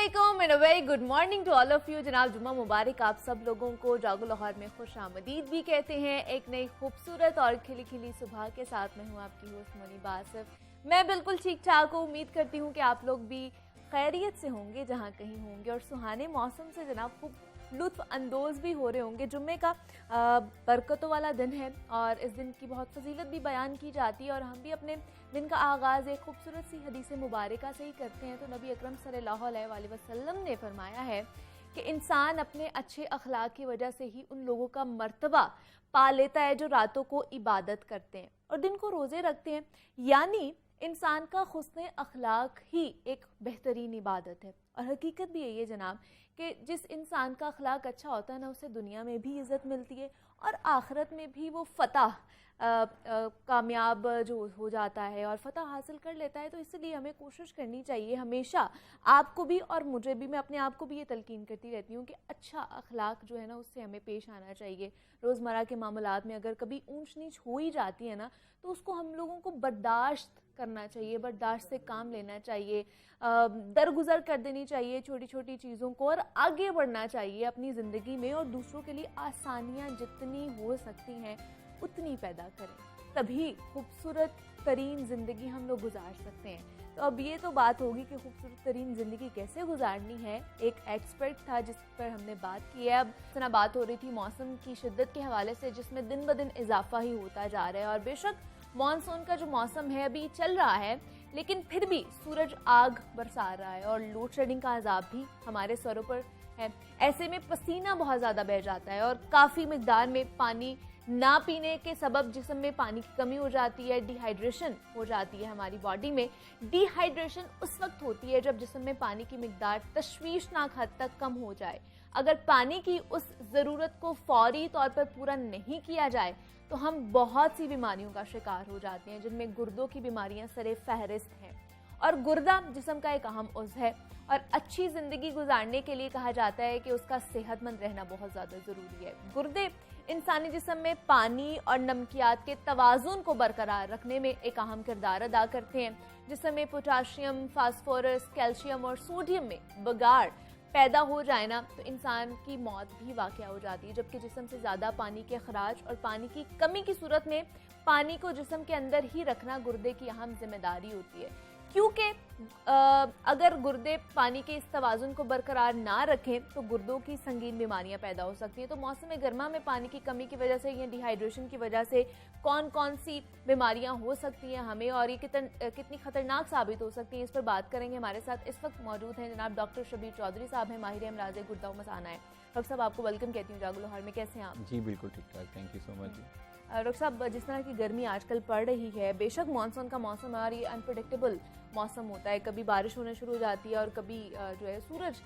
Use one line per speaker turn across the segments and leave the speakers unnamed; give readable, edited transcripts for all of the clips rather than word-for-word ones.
अस्सलामुअलैकुम and a very good morning to all of you. जनाब जुम्मा मुबारक आप सब लोगों को। जागो लाहौर में खुश आमदीद भी कहते हैं। एक नई खूबसूरत और खिली खिली सुबह के साथ मैं हूँ आपकी होस्ट मोनी बासिफ। मैं बिल्कुल ठीक ठाक हूँ। उम्मीद करती हूँ कि आप लोग भी खैरियत से होंगे जहाँ कहीं होंगे और सुहाने मौसम से जनाब खूब लुत्फ अंदोज भी हो रहे होंगे। जुम्मे का बरकतों वाला दिन है और इस दिन की बहुत फजीलत भी बयान की जाती है और हम भी अपने दिन का आगाज़ एक खूबसूरत सी हदीस मुबारका से ही करते हैं। तो नबी अकरम सल्लल्लाहु अलैहि वसल्लम ने फरमाया है कि इंसान अपने अच्छे अखलाक की वजह से ही उन लोगों का मर्तबा पा लेता है जो रातों को इबादत करते हैं और दिन को रोज़े रखते हैं। यानी इंसान का हुस्न अखलाक ही एक बेहतरीन इबादत है। और हकीकत भी यही है जनाब कि जिस इंसान का अखलाक अच्छा होता है ना, उसे दुनिया में भी इज़्ज़त मिलती है और आखिरत में भी वो फ़तह कामयाब जो हो जाता है और फ़तह हासिल कर लेता है। तो इसलिए हमें कोशिश करनी चाहिए हमेशा, आपको भी और मुझे भी, मैं अपने आप को भी ये तलकीन करती रहती हूँ कि अच्छा अखलाक जो है ना उससे हमें पेश आना चाहिए। रोज़मर्रा के मामलात में अगर कभी ऊंच नीच हो ही जाती है ना तो उसको हम लोगों को बर्दाश्त करना चाहिए, बर्दाश्त से काम लेना चाहिए, दरगुजर कर देनी चाहिए छोटी छोटी चीज़ों को और आगे बढ़ना चाहिए अपनी ज़िंदगी में और दूसरों के लिए आसानियाँ जितनी हो सकती हैं उतनी पैदा करें। तभी खूबसूरत तरीन ज़िंदगी हम लोग गुजार सकते हैं। तो अब ये तो बात होगी कि खूबसूरत तरीन ज़िंदगी कैसे गुजारनी है। एक एक्सपर्ट था जिस पर हमने बात की है। अब इतना बात हो रही थी मौसम की शिद्दत के हवाले से जिसमें दिन ब दिन इजाफा ही होता जा रहा है और बेशक मानसून का जो मौसम है अभी चल रहा है लेकिन फिर भी सूरज आग बरसा रहा है और लोड शेडिंग का अजाब भी हमारे सरों पर है। ऐसे में पसीना बहुत ज़्यादा बह जाता है और काफ़ी मिकदार में पानी ना पीने के सबब जिस्म में पानी की कमी हो जाती है, डिहाइड्रेशन हो जाती है। हमारी बॉडी में डिहाइड्रेशन उस वक्त होती है जब जिस्म में पानी की मिकदार तशवीशनाक हद तक कम हो जाए। अगर पानी की उस ज़रूरत को फौरी तौर पर पूरा नहीं किया जाए तो हम बहुत सी बीमारियों का शिकार हो जाते हैं जिनमें गुर्दों की बीमारियां सरे फहरिस्त हैं। और गुर्दा जिस्म का एक अहम उज़्व है और अच्छी ज़िंदगी गुजारने के लिए कहा जाता है कि उसका सेहतमंद रहना बहुत ज़्यादा ज़रूरी है। गुर्दे इंसानी जिस्म में पानी और नमकियात के तवाज़ुन को बरकरार रखने में एक अहम किरदार अदा करते हैं। जिस्म में पोटाशियम, फास्फोरस, कैल्शियम और सोडियम में बिगाड़ पैदा हो जाए ना तो इंसान की मौत भी वाक़या हो जाती है। जबकि जिस्म से ज़्यादा पानी के अखराज और पानी की कमी की सूरत में पानी को जिस्म के अंदर ही रखना गुर्दे की अहम जिम्मेदारी होती है। क्योंकि अगर गुर्दे पानी के इस तवाज़ुन को बरकरार ना रखें तो गुर्दों की संगीन बीमारियां पैदा हो सकती हैं। तो मौसम गर्मा में पानी की कमी की वजह से या डिहाइड्रेशन की वजह से कौन कौन सी बीमारियां हो सकती हैं हमें और ये कितनी ख़तरनाक साबित हो सकती हैं, इस पर बात करेंगे। हमारे साथ इस वक्त मौजूद हैं जनाब डॉक्टर शबीर चौधरी साहब हैं, माहिर अमराज गुर्दा व मसाना है। डॉक्टर साहब आपको वेलकम कहती हूँ जागो लाहौर में। कैसे हैं आप?
जी बिल्कुल ठीक ठाक, थैंक यू सो मच जी।
डॉक्टर साहब, जिस तरह की गर्मी आजकल पड़ रही है, बेशक मानसून का मौसम है और ये अनप्रेडिक्टेबल मौसम होता है, कभी बारिश होना शुरू हो जाती है और कभी जो है सूरज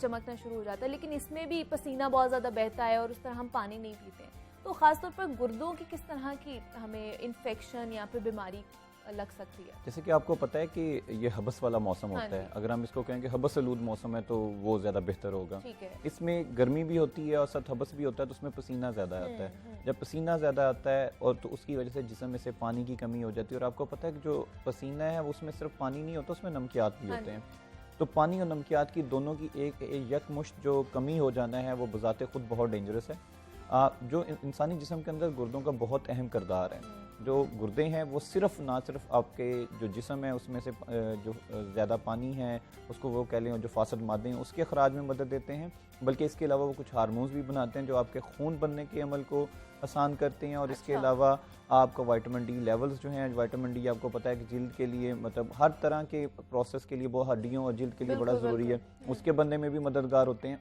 चमकना शुरू हो जाता है, लेकिन इसमें भी पसीना बहुत ज़्यादा बहता है और उस तरह हम पानी नहीं पीते हैं। तो ख़ासतौर पर गुर्दों की किस तरह की हमें इन्फेक्शन या फिर बीमारी लग सकती है?
जैसे कि आपको पता है कि ये हबस वाला मौसम होता है। अगर हम इसको कहें कि हबस आलूद मौसम है तो वो ज़्यादा बेहतर होगा।
ठीक है।
इसमें गर्मी भी होती है और साथ हबस भी होता है तो उसमें पसीना ज़्यादा आता है। जब पसीना ज़्यादा आता है और तो उसकी वजह से जिस्म में से पानी की कमी हो जाती है और आपको पता है कि जो पसीना है उसमें सिर्फ पानी नहीं होता, उसमें नमकियात भी होते हैं। तो पानी और नमकियात की दोनों की एक यकमुश्त जो कमी हो जाना है वो बज़ाते खुद बहुत डेंजरस है। जो इंसानी जिस्म के अंदर गुर्दों का बहुत अहम किरदार है। जो गुर्दे हैं वो ना सिर्फ आपके जो जिस्म है उसमें से जो ज़्यादा पानी है उसको वो कह लें जो फासद मादे हैं उसके अखराज में मदद देते हैं, बल्कि इसके अलावा वो कुछ हार्मोन्स भी बनाते हैं जो आपके खून बनने के अमल को आसान करते हैं। और इसके अलावा आपका विटामिन डी लेवल्स जो हैं, विटामिन डी आपको पता है कि जिल्द के लिए मतलब हर तरह के प्रोसेस के लिए वो हड्डियों और जिल्द के लिए बड़ा ज़रूरी है, उसके बनने में भी मददगार होते हैं।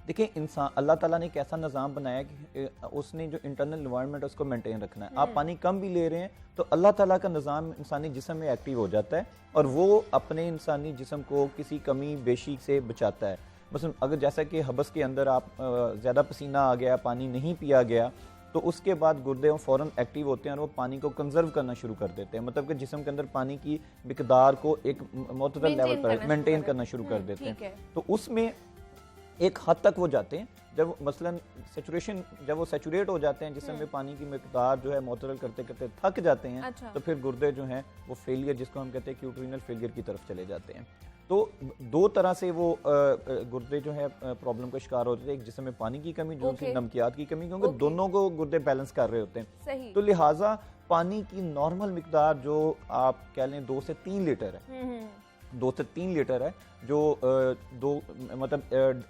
देखिए इंसान अल्लाह ताला ने एक ऐसा निज़ाम बनाया कि उसने जो इंटरनल इन्वायरमेंट है उसको मेंटेन रखना है। आप पानी कम भी ले रहे हैं तो अल्लाह ताला का निज़ाम इंसानी जिस्म में एक्टिव हो जाता है और वो अपने इंसानी जिस्म को किसी कमी बेशी से बचाता है। बस अगर जैसा कि हबस के अंदर आप ज़्यादा पसीना आ गया, पानी नहीं पिया गया तो उसके बाद गुर्दे फ़ौरन एक्टिव होते हैं और वो पानी को कंजर्व करना शुरू कर देते हैं। मतलब कि जिस्म के अंदर पानी की मिकदार को एक मुतदल लेवल पर मेंटेन करना शुरू कर देते हैं। तो उसमें एक हद तक वो जाते हैं जब मसलन सेचुरेशन जब वो सेचुरेट हो जाते हैं जिसमें में पानी की मिकदार जो है मुतदल करते करते थक जाते हैं। तो फिर गुर्दे जो हैं वो फेलियर जिसको हम कहते हैं क्यूट्रीनल फेलियर की तरफ चले जाते हैं। तो दो तरह से वो गुर्दे जो है प्रॉब्लम का शिकार होते हैं, एक जिस्म में पानी की कमी, दूसरी नमकियात की कमी, क्योंकि दोनों को गुर्दे बैलेंस कर रहे होते हैं।
सही।
तो लिहाजा पानी की नॉर्मल मिकदार जो आप कह लें 2 से 3 लीटर है, 2 से 3 लीटर है, जो मतलब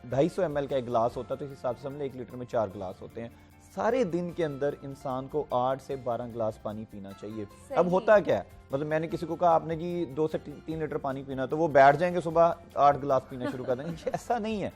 250 ml का एक गिलास होता है, तो इस हिसाब से हमने 1 लीटर में 4 गिलास होते हैं। सारे दिन के अंदर इंसान को 8 से 12 गिलास पानी पीना चाहिए। अब होता क्या है, मतलब मैंने किसी को कहा आपने जी 2 से 3 लीटर पानी पीना, तो वो बैठ जाएंगे सुबह 8 गिलास पीना शुरू कर देंगे। ऐसा नहीं है,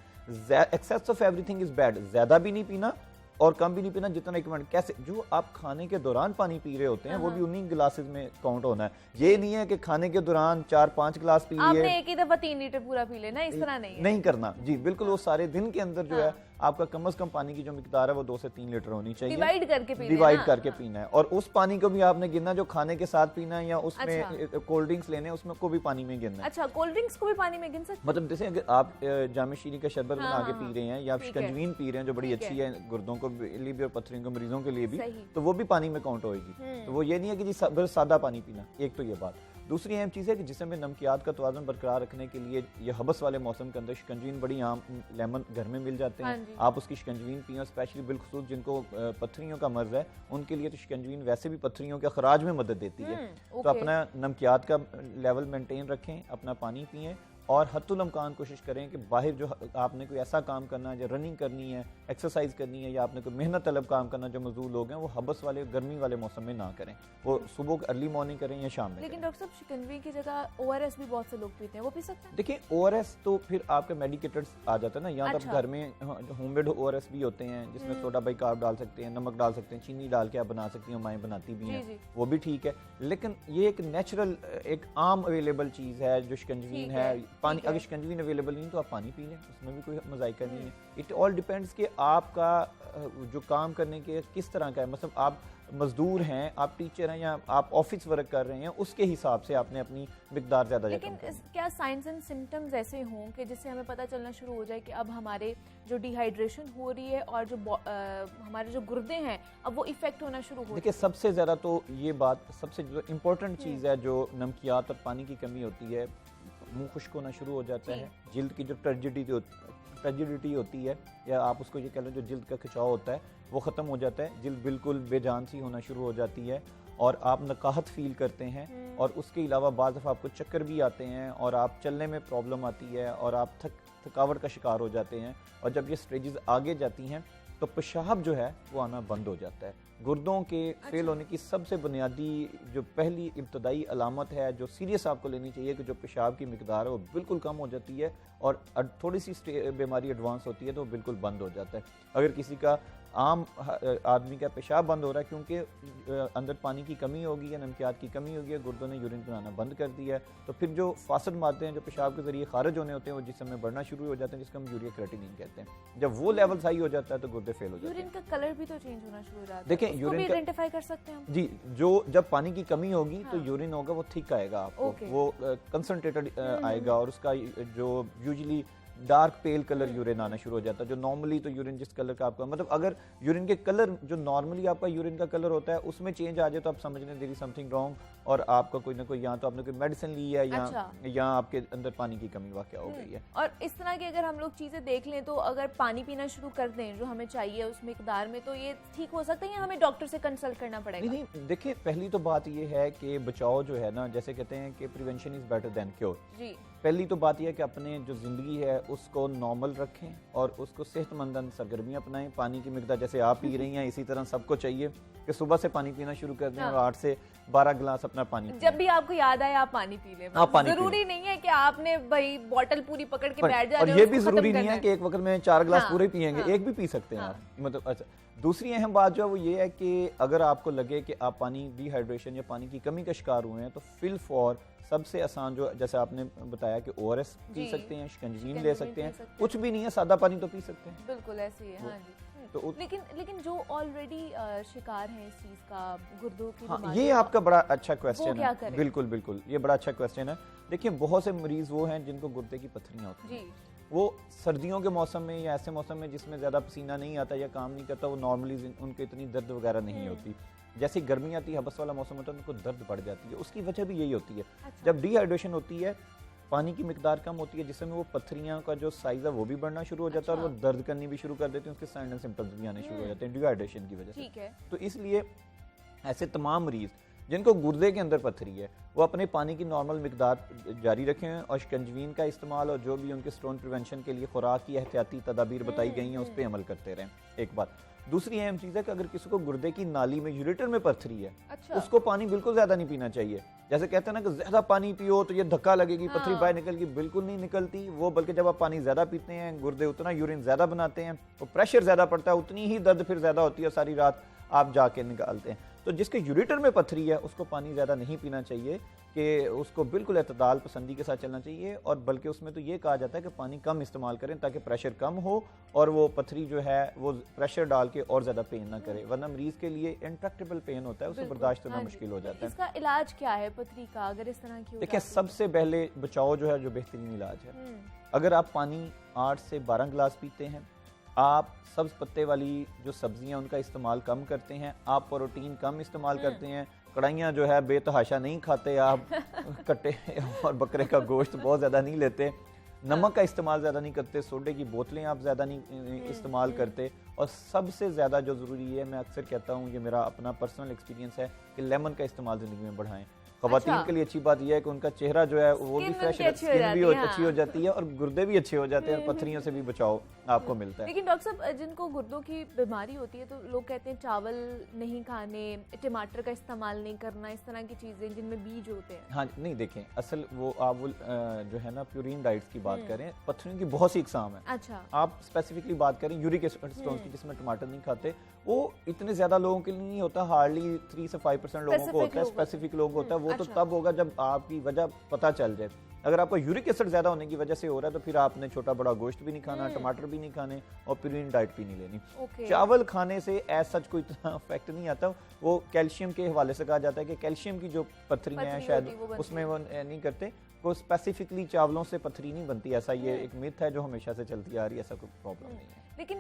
excess of everything is bad. ज्यादा भी नहीं पीना और कम भी नहीं पीना, जितना रिकमेंड। कैसे, जो आप खाने के दौरान पानी पी रहे होते हैं वो भी उन्हीं गिलासेस में काउंट होना है। ये नहीं है कि खाने के दौरान 4-5 गिलास पी लिए,
आपने एक ही दफा 3 लीटर पूरा पी लेना, इस तरह नहीं
करना जी, बिल्कुल। वो सारे दिन के अंदर जो है आपका कम से कम पानी की जो मिकदार है वो 2 से 3 लीटर होनी चाहिए।
डिवाइड करके
पीना है। और उस पानी को भी आपने गिनना जो खाने के साथ पीना है, या उसमें कोल्ड ड्रिंक्स लेने उसमें को भी पानी में गिनना है।
अच्छा, कोल्ड ड्रिंक्स को भी पानी में गिन सकते हैं?
मतलब जैसे अगर आप जामे शीरी का शरबत बना के पी रहे हैं, या आप शिकंजवीन पी रहे हैं जो बड़ी अच्छी है गुर्दों को लिए भी और पथरी के मरीजों के लिए भी, तो वो भी पानी में काउंट होगी। तो वो ये नहीं है कि जी सादा पानी पीना। एक तो ये बात। दूसरी अहम चीज़ है कि जिसमें नमकियात का तवाज़ुन बरकरार रखने के लिए ये हबस वाले मौसम के अंदर शिकंजवीन बड़ी आम, लेमन घर में मिल जाते हैं, आप उसकी शिकंजवीन पिए। स्पेशली बिलखुसूस जिनको पत्थरियों का मर्ज है उनके लिए तो शिकंजवीन वैसे भी पत्थरियों के खराज में मदद देती है। तो अपना नमकियात का लेवल मेंटेन रखें, अपना पानी पिएं, और हत्तुल इम्कान कोशिश करें कि बाहर जो आपने कोई ऐसा काम करना है, या रनिंग करनी है, एक्सरसाइज करनी है, या आपने कोई मेहनत तलब काम करना, जो मजदूर लोग हैं वो हबस वाले गर्मी वाले मौसम में ना करें। वो सुबह अर्ली मॉर्निंग करें या शाम में।
लेकिन डॉक्टर साहब, शिकंजवी की जगह ORS भी बहुत से लोग पीते हैं, वो पी सकते हैं?
देखिए, ORS तो फिर आपका मेडिकेटेड आ जाता है ना। यहाँ तक घर में होममेड ORS भी होते हैं जिसमें सोडा बाइकार्ब डाल सकते हैं, नमक डाल सकते हैं, चीनी डाल के आप बना सकती हैं, माएँ बनाती भी हैं, वो भी ठीक है। लेकिन ये एक नेचुरल, एक आम अवेलेबल चीज़ है जो शिकंजवीन है। पानी अगर शिकंजवीन अवेलेबल नहीं तो आप पानी पी लें, उसमें भी कोई मज़ाइका नहीं है। इट ऑल डिपेंड्स कि आपका जो काम करने के किस तरह का है। मतलब आप मजदूर हैं, आप टीचर हैं, या आप ऑफिस वर्क कर रहे हैं, उसके हिसाब से आपने अपनी मिकदार ज़्यादा।
लेकिन क्या साइंस एंड सिम्टम्स ऐसे हों कि जिससे हमें पता चलना शुरू हो जाए कि अब हमारे जो डिहाइड्रेशन हो रही है और जो हमारे जो गुर्दे हैं अब वो इफेक्ट होना शुरू हो? देखिए,
सबसे ज़्यादा तो ये बात, सबसे जो इम्पोर्टेंट चीज़ है, जो नमकियात और पानी की कमी होती है, मुंह खुश्क होना शुरू हो जाता है, जिल्द की जो टर्जिडिटी होती है, या आप उसको ये कह लो जो जिल्द का खिंचाव होता है वो ख़त्म हो जाता है, जिल्द बिल्कुल बेजान सी होना शुरू हो जाती है, और आप नकाहत फील करते हैं। और उसके अलावा बाज़ दफ़ा आपको चक्कर भी आते हैं, और आप चलने में प्रॉब्लम आती है, और आप थकावट का शिकार हो जाते हैं। और जब ये स्टेजेस आगे जाती हैं तो पेशाब जो है वो आना बंद हो जाता है। गुर्दों के फेल होने की सबसे बुनियादी जो पहली इब्तदाई अलामत है, जो सीरियस आपको लेनी चाहिए, कि जो पेशाब की मिकदार है वो बिल्कुल कम हो जाती है, और थोड़ी सी बीमारी एडवांस होती है तो वो बिल्कुल बंद हो जाता है। अगर किसी का आम आदमी का पेशाब बंद हो रहा है क्योंकि अंदर पानी की कमी होगी या नमकियात की कमी होगी, गुर्दों ने यूरिन बनाना बंद कर दिया है, तो फिर जो फासद मादे हैं जो पेशाब के जरिए खारिज होने होते हैं वो जिस्म में बढ़ना शुरू हो जाते हैं, जिसको हम यूरिया क्रिएटिनिन कहते हैं। जब वो लेवल हाई हो जाता है तो गुर्दे फेल हो जाते हैं।
यूरिन का कलर भी तो चेंज होना शुरू हो जाता है।
देखिए, यूरिन का
आइडेंटिफाई कर सकते हैं हम?
जी, जो जब पानी की कमी होगी तो यूरिन होगा वो थिक आएगा आपको, वो कंसंट्रेटेड आएगा, और उसका जो यूजुअली डार्क पेल कलर यूरिन आना शुरू हो जाता है। जो नॉर्मली तो यूरिन जिस कलर का आपका, मतलब अगर यूरिन के कलर जो नॉर्मली आपका यूरिन का कलर होता है उसमें चेंज आ जाए तो आप समझ लें देयर इज समथिंग रॉन्ग, और आपका कोई ना कोई, या तो आपने कोई मेडिसिन ली है, या आपके अंदर पानी की कमी वाक़या हो गई है।
और इस तरह की अगर हम लोग चीज़ें देख लें तो अगर पानी पीना शुरू कर दें जो हमें चाहिए उस मिकदार में, तो ये ठीक हो सकता है, या हमें डॉक्टर से कंसल्ट करना पड़ेगा?
नहीं, देखिए, पहली तो बात ये है कि बचाव जो है ना, जैसे कहते हैं कि prevention is better than cure.
जी,
पहली तो बात यह है कि अपने जो ज़िंदगी है उसको नॉर्मल रखें और उसको सेहतमंद सरगर्मियाँ अपनाएं। पानी की मिकदार जैसे आप पी रही हैं इसी तरह सबको चाहिए कि सुबह से पानी पीना शुरू कर दें, और 8 से 12 गिलास अपना पानी
जब भी आपको याद आए आप पानी पी लें। जरूरी नहीं है कि आपने भाई बोतल पूरी पकड़ के बैठ जाए,
और ये भी जरूरी नहीं है कि एक वक्त में 4 गिलास पूरे पिएंगे, एक भी पी सकते हैं आप, मतलब। अच्छा, दूसरी अहम बात जो है वो ये है कि अगर आपको लगे कि आप पानी डिहाइड्रेशन या पानी की कमी का शिकार हुए हैं तो फिल फॉर सबसे आसान जो, जैसे आपने बताया कि ORS पी सकते हैं, शिकंजवीन ले सकते हैं, कुछ भी नहीं है, सादा पानी तो पी सकते हैं।
बिल्कुल ऐसे ही है। हाँ जी। तो लेकिन जो ऑलरेडी शिकार है इस चीज का, गुर्दों की बीमारी,
ये आपका बड़ा अच्छा क्वेश्चन है।
बिल्कुल
बिल्कुल, ये बड़ा अच्छा क्वेश्चन है। देखिए, बहुत से मरीज वो हैं जिनको गुर्दे की पत्थरियां होती हैं, वो सर्दियों के मौसम में या ऐसे मौसम में जिसमें ज़्यादा पसीना नहीं आता या काम नहीं करता, वो नॉर्मली उनको इतनी दर्द वगैरह नहीं होती। जैसे गर्मी आती है, हबस वाला मौसम होता है, उनको दर्द बढ़ जाती है। उसकी वजह भी यही होती है। जब डिहाइड्रेशन होती है पानी की मिकदार कम होती है जिसमें वो पत्थरियां का जो साइज है वो भी बढ़ना शुरू हो जाता है और वो दर्द करनी भी शुरू कर देते हैं, उसके साइन एंड सिम्टम्स भी आने शुरू हो जाते हैं डिहाइड्रेशन की वजह से। तो इसलिए ऐसे तमाम मरीज जिनको गुर्दे के अंदर पत्थरी है वो अपने पानी की नॉर्मल मिकदार जारी रखें और शिकंजवीन का इस्तेमाल और जो भी उनके स्टोन प्रिवेंशन के लिए खुराक की एहतियाती तदाबीर बताई गई हैं उस पर अमल करते रहें। एक बात। दूसरी अहम चीज़ है कि अगर किसी को गुर्दे की नाली में यूरेटर में पत्थरी है, उसको पानी बिल्कुल ज़्यादा नहीं पीना चाहिए। जैसे कहते हैं ना कि ज़्यादा पानी पियो तो ये धक्का लगेगी, पत्थरी बाहर निकल की, बिल्कुल नहीं निकलती वो, बल्कि जब आप पानी ज़्यादा पीते हैं गुर्दे उतना यूरिन ज़्यादा बनाते हैं, तो प्रेशर ज़्यादा पड़ता है, उतनी ही दर्द फिर ज़्यादा होती है, सारी रात आप जाके निकालते हैं। तो जिसके यूरेटर में पत्थरी है उसको पानी ज़्यादा नहीं पीना चाहिए, कि उसको बिल्कुल एतदाल पसंदी के साथ चलना चाहिए, और बल्कि उसमें तो ये कहा जाता है कि पानी कम इस्तेमाल करें ताकि प्रेशर कम हो और वो पत्थरी जो है वो प्रेशर डाल के और ज़्यादा पेन ना करे, वरना मरीज के लिए इंट्रैक्टेबल पेन होता है, उसे बर्दाश्त करना मुश्किल हो जाता है।
इसका इलाज क्या है पत्थरी का अगर इस तरह की?
देखिए, सबसे पहले बचाव जो है जो बेहतरीन इलाज है, अगर आप पानी 8 से 12 गिलास पीते हैं, आप सब्ज पत्ते वाली जो सब्जियां उनका इस्तेमाल कम करते हैं, आप प्रोटीन कम इस्तेमाल करते हैं, कढ़ाइयाँ जो है बेतहाशा नहीं खाते आप, कट्टे और बकरे का गोश्त बहुत ज़्यादा नहीं लेते, नमक का इस्तेमाल ज़्यादा नहीं करते, सोडे की बोतलें आप ज़्यादा नहीं इस्तेमाल करते, और सबसे ज़्यादा जो ज़रूरी है, मैं अक्सर कहता हूँ, ये मेरा अपना पर्सनल एक्सपीरियंस है कि लेमन का इस्तेमाल ज़िंदगी में बढ़ाएं। ख़वातीन के लिए अच्छी बात यह है कि उनका चेहरा जो है वो भी फ्रेश, स्किन भी अच्छी हो जाती है और गुर्दे भी अच्छे हो जाते हैं, पत्थरियों से भी बचाव आपको मिलता है।
लेकिन डॉक्टर साहब, जिनको गुर्दों की बीमारी होती है तो लोग कहते हैं चावल नहीं खाने, टमाटर का इस्तेमाल नहीं करना, इस तरह की चीज़ें जिनमें बीज होते हैं।
हाँ नहीं, देखें, असल वो आप वो जो है ना प्यूरिन डाइट्स की बात करें, पत्थरियों की बहुत सी इकसाम है।
अच्छा,
आप स्पेसिफिकली बात करें यूरिक एसिड स्टोन की जिसमें टमाटर नहीं खाते, वो इतने ज्यादा लोगों के लिए नहीं होता, हार्डली 3 से 5% लोगों को होता है, स्पेसिफिक लोगों को होता है। वो तो तब होगा जब आपकी वजह पता चल जाए। अगर आपको यूरिक एसिड ज्यादा होने की वजह से हो रहा है तो फिर आपने छोटा बड़ा गोश्त भी नहीं खाना, टमाटर भी नहीं खाने और प्यूरिन डाइट भी नहीं लेनी। चावल खाने से एज सच कोई इतना इफेक्ट नहीं आता, वो कैल्शियम के हवाले से कहा जाता है कि कैल्शियम की जो पत्थरियां हैं शायद उसमें वो नहीं करते, वो स्पेसिफिकली चावलों से पत्थरी नहीं बनती, ऐसा ये एक मिथ है जो हमेशा से चलती आ रही है, ऐसा कोई प्रॉब्लम नहीं है।
लेकिन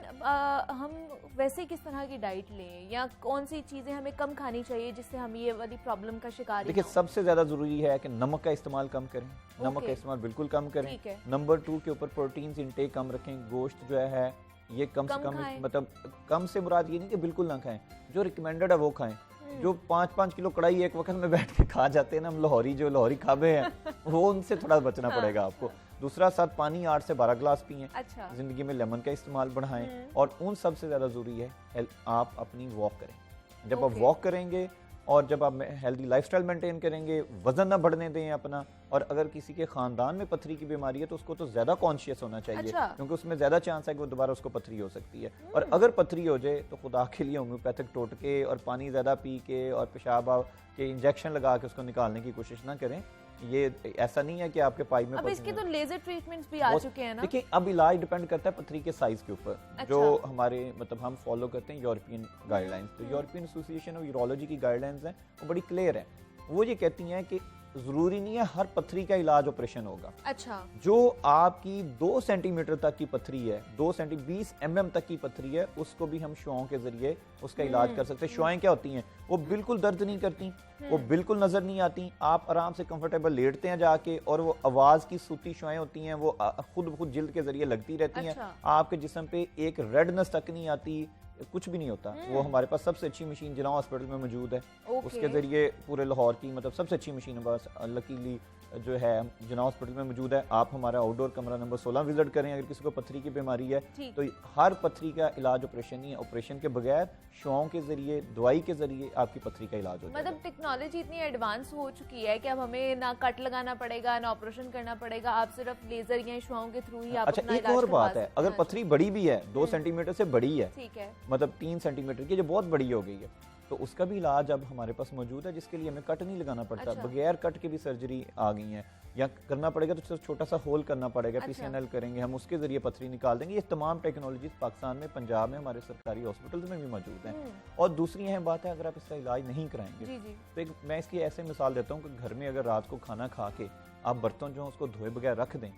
हम वैसे किस तरह की डाइट लें या कौन सी चीजें हमें कम खानी चाहिए जिससे हम ये वाली प्रॉब्लम का शिकार?
देखिए, सबसे ज्यादा जरूरी है कि नमक का इस्तेमाल कम करें, नमक का इस्तेमाल बिल्कुल कम करें। नंबर 2 के ऊपर प्रोटीन इंटेक कम रखें, गोश्त जो है ये कम से कम, मतलब कम से मुराद ये नहीं कि बिल्कुल ना खाएं, जो रिकमेंडेड है वो खाएं। जो 5-5 किलो कढ़ाई एक वक्त में बैठ के खा जाते हैं ना हम लाहौरी खाबे हैं, वो उनसे थोड़ा बचना पड़ेगा आपको। दूसरा, साथ पानी 8 से 12 गिलास पिएं।
अच्छा।
जिंदगी में लेमन का इस्तेमाल बढ़ाएं, और उन सबसे ज्यादा जरूरी है आप अपनी वॉक करें। जब आप वॉक करेंगे और जब आप हेल्दी लाइफस्टाइल मेंटेन करेंगे, वजन ना बढ़ने दें अपना, और अगर किसी के खानदान में पथरी की बीमारी है तो उसको तो ज्यादा कॉन्शियस होना चाहिए। अच्छा। क्योंकि उसमें ज्यादा चांस है कि वो दोबारा उसको पथरी हो सकती है। और अगर पथरी हो जाए तो खुदा के लिए होम्योपैथिक टोटके और पानी ज्यादा पी के और पेशाब के इंजेक्शन लगा के उसको निकालने की कोशिश ना करें। ये ऐसा नहीं है कि आपके पाइप में,
अब इसके तो लेजर ट्रीटमेंट्स भी आ चुके हैं ना।
देखिए, अब इलाज डिपेंड करता है पथरी के साइज के ऊपर। अच्छा। जो हमारे मतलब हम फॉलो करते हैं यूरोपियन गाइडलाइंस, तो यूरोपियन एसोसिएशन ऑफ यूरोलॉजी की गाइडलाइंस हैं, वो बड़ी क्लियर है। वो ये कहती हैं कि जरूरी नहीं है हर पथरी का इलाज ऑपरेशन होगा। अच्छा। जो आपकी 2 सेंटीमीटर तक की पथरी है, 20 mm तक की पथरी है, उसको भी हम शुआओं के जरिए उसका इलाज कर सकते हैं। शुआएं क्या होती हैं? वो बिल्कुल दर्द नहीं करती, वो बिल्कुल नजर नहीं आती, आप आराम से कंफर्टेबल लेटते हैं जाके, और वो आवाज की सूती शुआएं होती हैं, वो खुद जिल्द के जरिए लगती रहती हैं। आपके जिस्म पे एक रेडनेस तक नहीं आती, कुछ भी नहीं होता। वो हमारे पास सबसे अच्छी मशीन जिना हॉस्पिटल में मौजूद है। उसके जरिए पूरे लाहौर की मतलब सबसे अच्छी मशीन है बस लकीली जो है जिना हॉस्पिटल में मौजूद है। आप हमारा आउटडोर कमरा नंबर 16 विजिट करें। अगर किसी को पथरी की बीमारी है तो हर पथरी का इलाज ऑपरेशन नहीं है, ऑपरेशन के बगैर शुआओं के जरिए, दवाई के जरिए आपकी पथरी का इलाज होता है।
मतलब टेक्नोलॉजी इतनी एडवांस हो चुकी है कि अब हमें ना कट लगाना पड़ेगा ना ऑपरेशन करना पड़ेगा, आप सिर्फ लेजर या शुआओं के थ्रू ही आप
अच्छा, एक और बात है, अगर पथरी बड़ी भी है, 2 सेंटीमीटर से बड़ी है,
ठीक है,
मतलब 3 सेंटीमीटर की, जो बहुत बड़ी हो गई है, तो उसका भी इलाज अब हमारे पास मौजूद है, जिसके लिए हमें कट नहीं लगाना पड़ता। अच्छा। बगैर कट के भी सर्जरी आ गई है, या करना पड़ेगा तो छोटा सा होल करना पड़ेगा। अच्छा। PCNL करेंगे हम, उसके जरिए पथरी निकाल देंगे। ये तमाम टेक्नोलॉजीज पाकिस्तान में, पंजाब में हमारे सरकारी हॉस्पिटल्स में भी मौजूद हैं। और दूसरी अहम बात है, अगर आप इसका इलाज नहीं कराएंगे तो मैं इसकी ऐसे मिसाल देता हूँ कि घर में अगर रात को खाना खा के आप बर्तन जो उसको धोए बगैर रख दें,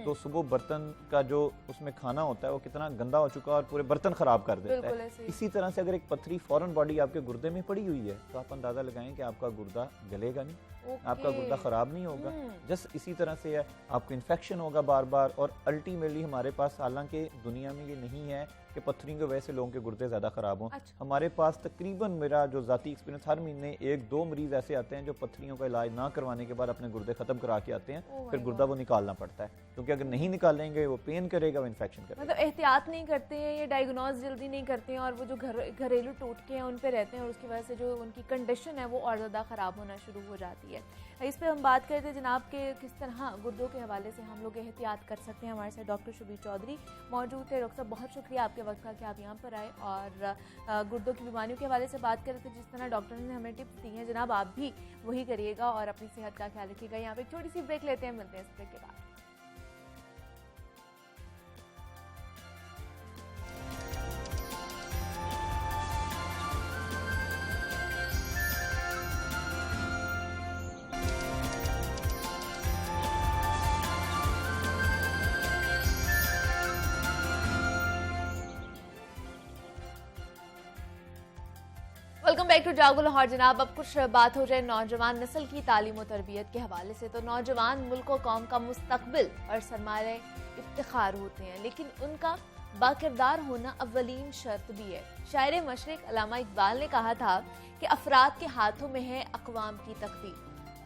तो सुबह बर्तन का जो उसमें खाना होता है वो कितना गंदा हो चुका है और पूरे बर्तन खराब कर देता है। इसी तरह से अगर एक पथरी फॉरेन बॉडी आपके गुर्दे में पड़ी हुई है तो आप अंदाजा लगाएं कि आपका गुर्दा गलेगा नहीं। आपका गुर्दा ख़राब नहीं होगा। जस्ट इसी तरह से है, आपको इन्फेक्शन होगा बार बार, और अल्टीमेटली हमारे पास, हालांकि दुनिया में ये नहीं है कि पत्थरियों की वजह से लोगों के गुर्दे ज़्यादा ख़राब हों।
अच्छा।
हमारे पास तकरीबन, मेरा जो ज़ाती एक्सपीरियंस, हर महीने 1-2 मरीज़ ऐसे आते हैं जो पत्थरियों का इलाज ना करवाने के बाद अपने गुर्दे ख़त्म करा के आते हैं, फिर गुर्दा वो निकालना पड़ता है, क्योंकि अगर नहीं निकालेंगे वो पेन करेगा, वो इन्फेक्शन करेगा।
मतलब एहतियात नहीं करते हैं, ये डायग्नोज जल्दी नहीं करते हैं, और वो जो घरेलू टोटके हैं उन पे रहते हैं, और उसकी वजह से जो उनकी कंडीशन है वो और ज़्यादा ख़राब होना शुरू हो जाती है। इस पे हम बात करते हैं जनाब के किस तरह गुर्दों के हवाले से हम लोग एहतियात कर सकते हैं। हमारे साथ डॉक्टर शबीर चौधरी मौजूद थे। डॉक्टर साहब, बहुत शुक्रिया आपके वक्त का कि आप यहाँ पर आए और गुर्दों की बीमारियों के हवाले से बात कर रहे थे। जिस तरह डॉक्टर ने हमें टिप्स दी हैं जनाब, आप भी वही करिएगा और अपनी सेहत का ख्याल रखिएगा। यहाँ पे एक छोटी सी ब्रेक लेते हैं, मिलते हैं इस ब्रेक के बाद। वेलकम बैक टू जागो लाहौर। जनाब, अब कुछ बात हो जाए नौजवान नस्ल की तालीम और तरबियत के हवाले से। तो नौजवान मुल्क और कौम का मुस्तकबिल और सरमाए इफ्तिखार होते हैं, लेकिन उनका बाकिरदार होना अव्वलीन शर्त भी है। शायर मशरिक अल्लामा इकबाल ने कहा था कि अफराद के हाथों में है अक़वाम की तकदीर,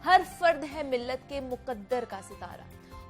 हर फर्द है मिल्लत के मुकद्दर का सितारा,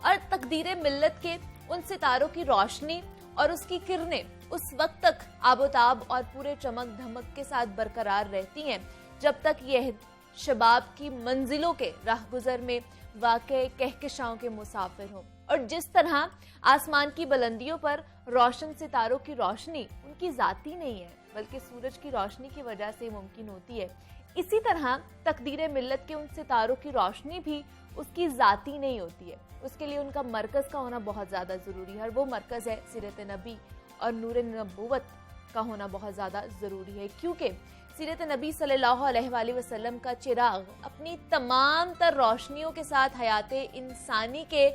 और तकदीर मिल्लत के उन सितारों की रोशनी और उसकी किरणें उस वक्त तक आबोताब और पूरे चमक धमक के साथ बरकरार रहती हैं जब तक यह शबाब की मंजिलों के राहगुजर में वाक़े कहकशाओं के मुसाफिर हों। और जिस तरह आसमान की बुलंदियों पर रोशन सितारों की रोशनी उनकी जाती नहीं है बल्कि सूरज की रोशनी की वजह से मुमकिन होती है, इसी तरह तकदीर मिल्लत के उन सितारों की रोशनी भी उसकी जाती नहीं होती है। उसके लिए उनका मरकज़ का होना बहुत ज़्यादा ज़रूरी है, और वो मरकज़ है सीरत नबी और नूर नबूवत का होना बहुत ज़्यादा ज़रूरी है, क्योंकि सीरत नबी सल्लल्लाहु अलैहि वसल्लम का चिराग अपनी तमाम तर रोशनियों के साथ हयात इंसानी के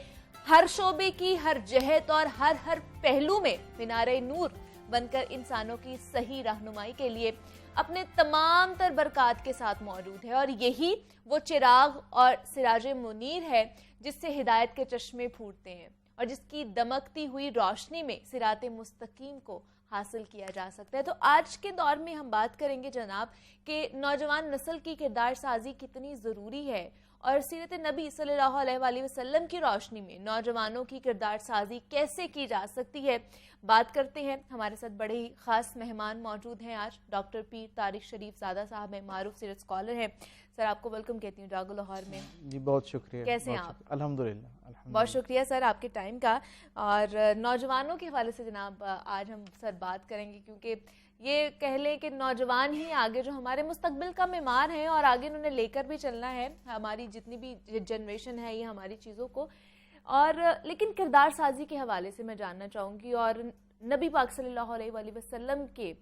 हर शोबे की, हर जहत और हर पहलू में मीनारे नूर बनकर इंसानों की सही रहनुमाई के लिए अपने तमाम तर बरक़ात के साथ मौजूद है। और यही वो चिराग और सिराज मुनीर है जिससे हिदायत के चश्मे फूटते हैं और जिसकी दमकती हुई रोशनी में सिराते मुस्तकीम को हासिल किया जा सकता है। तो आज के दौर में हम बात करेंगे जनाब कि नौजवान नस्ल की किरदार साजी कितनी ज़रूरी है, और सीरत नबी सल्लल्लाहु अलैहि वसल्लम की रोशनी में नौजवानों की किरदार साजी कैसे की जा सकती है। बात करते हैं, हमारे साथ बड़े ही खास मेहमान मौजूद हैं आज। डॉक्टर पीर तारिक शरीफ ज़ादा साहब हैं, मारूफ सीरत स्कॉलर हैं। सर, आपको वेलकम कहती हूँ जागो लाहौर में।
जी बहुत शुक्रिया।
कैसे हैं आप?
अल्हम्दुलिल्लाह।
बहुत शुक्रिया सर आपके टाइम का। और नौजवानों के हवाले से जनाब आज हम सर बात करेंगे, क्योंकि ये कह लें कि नौजवान ही आगे जो हमारे मुस्तकबिल का मेमार हैं और आगे उन्होंने लेकर भी चलना है हमारी जितनी भी जनरेशन है ये हमारी चीज़ों को। और लेकिन किरदार साजी के हवाले से मैं जानना चाहूँगी, और नबी पाक सल्लल्लाहु अलैहि वसल्लम के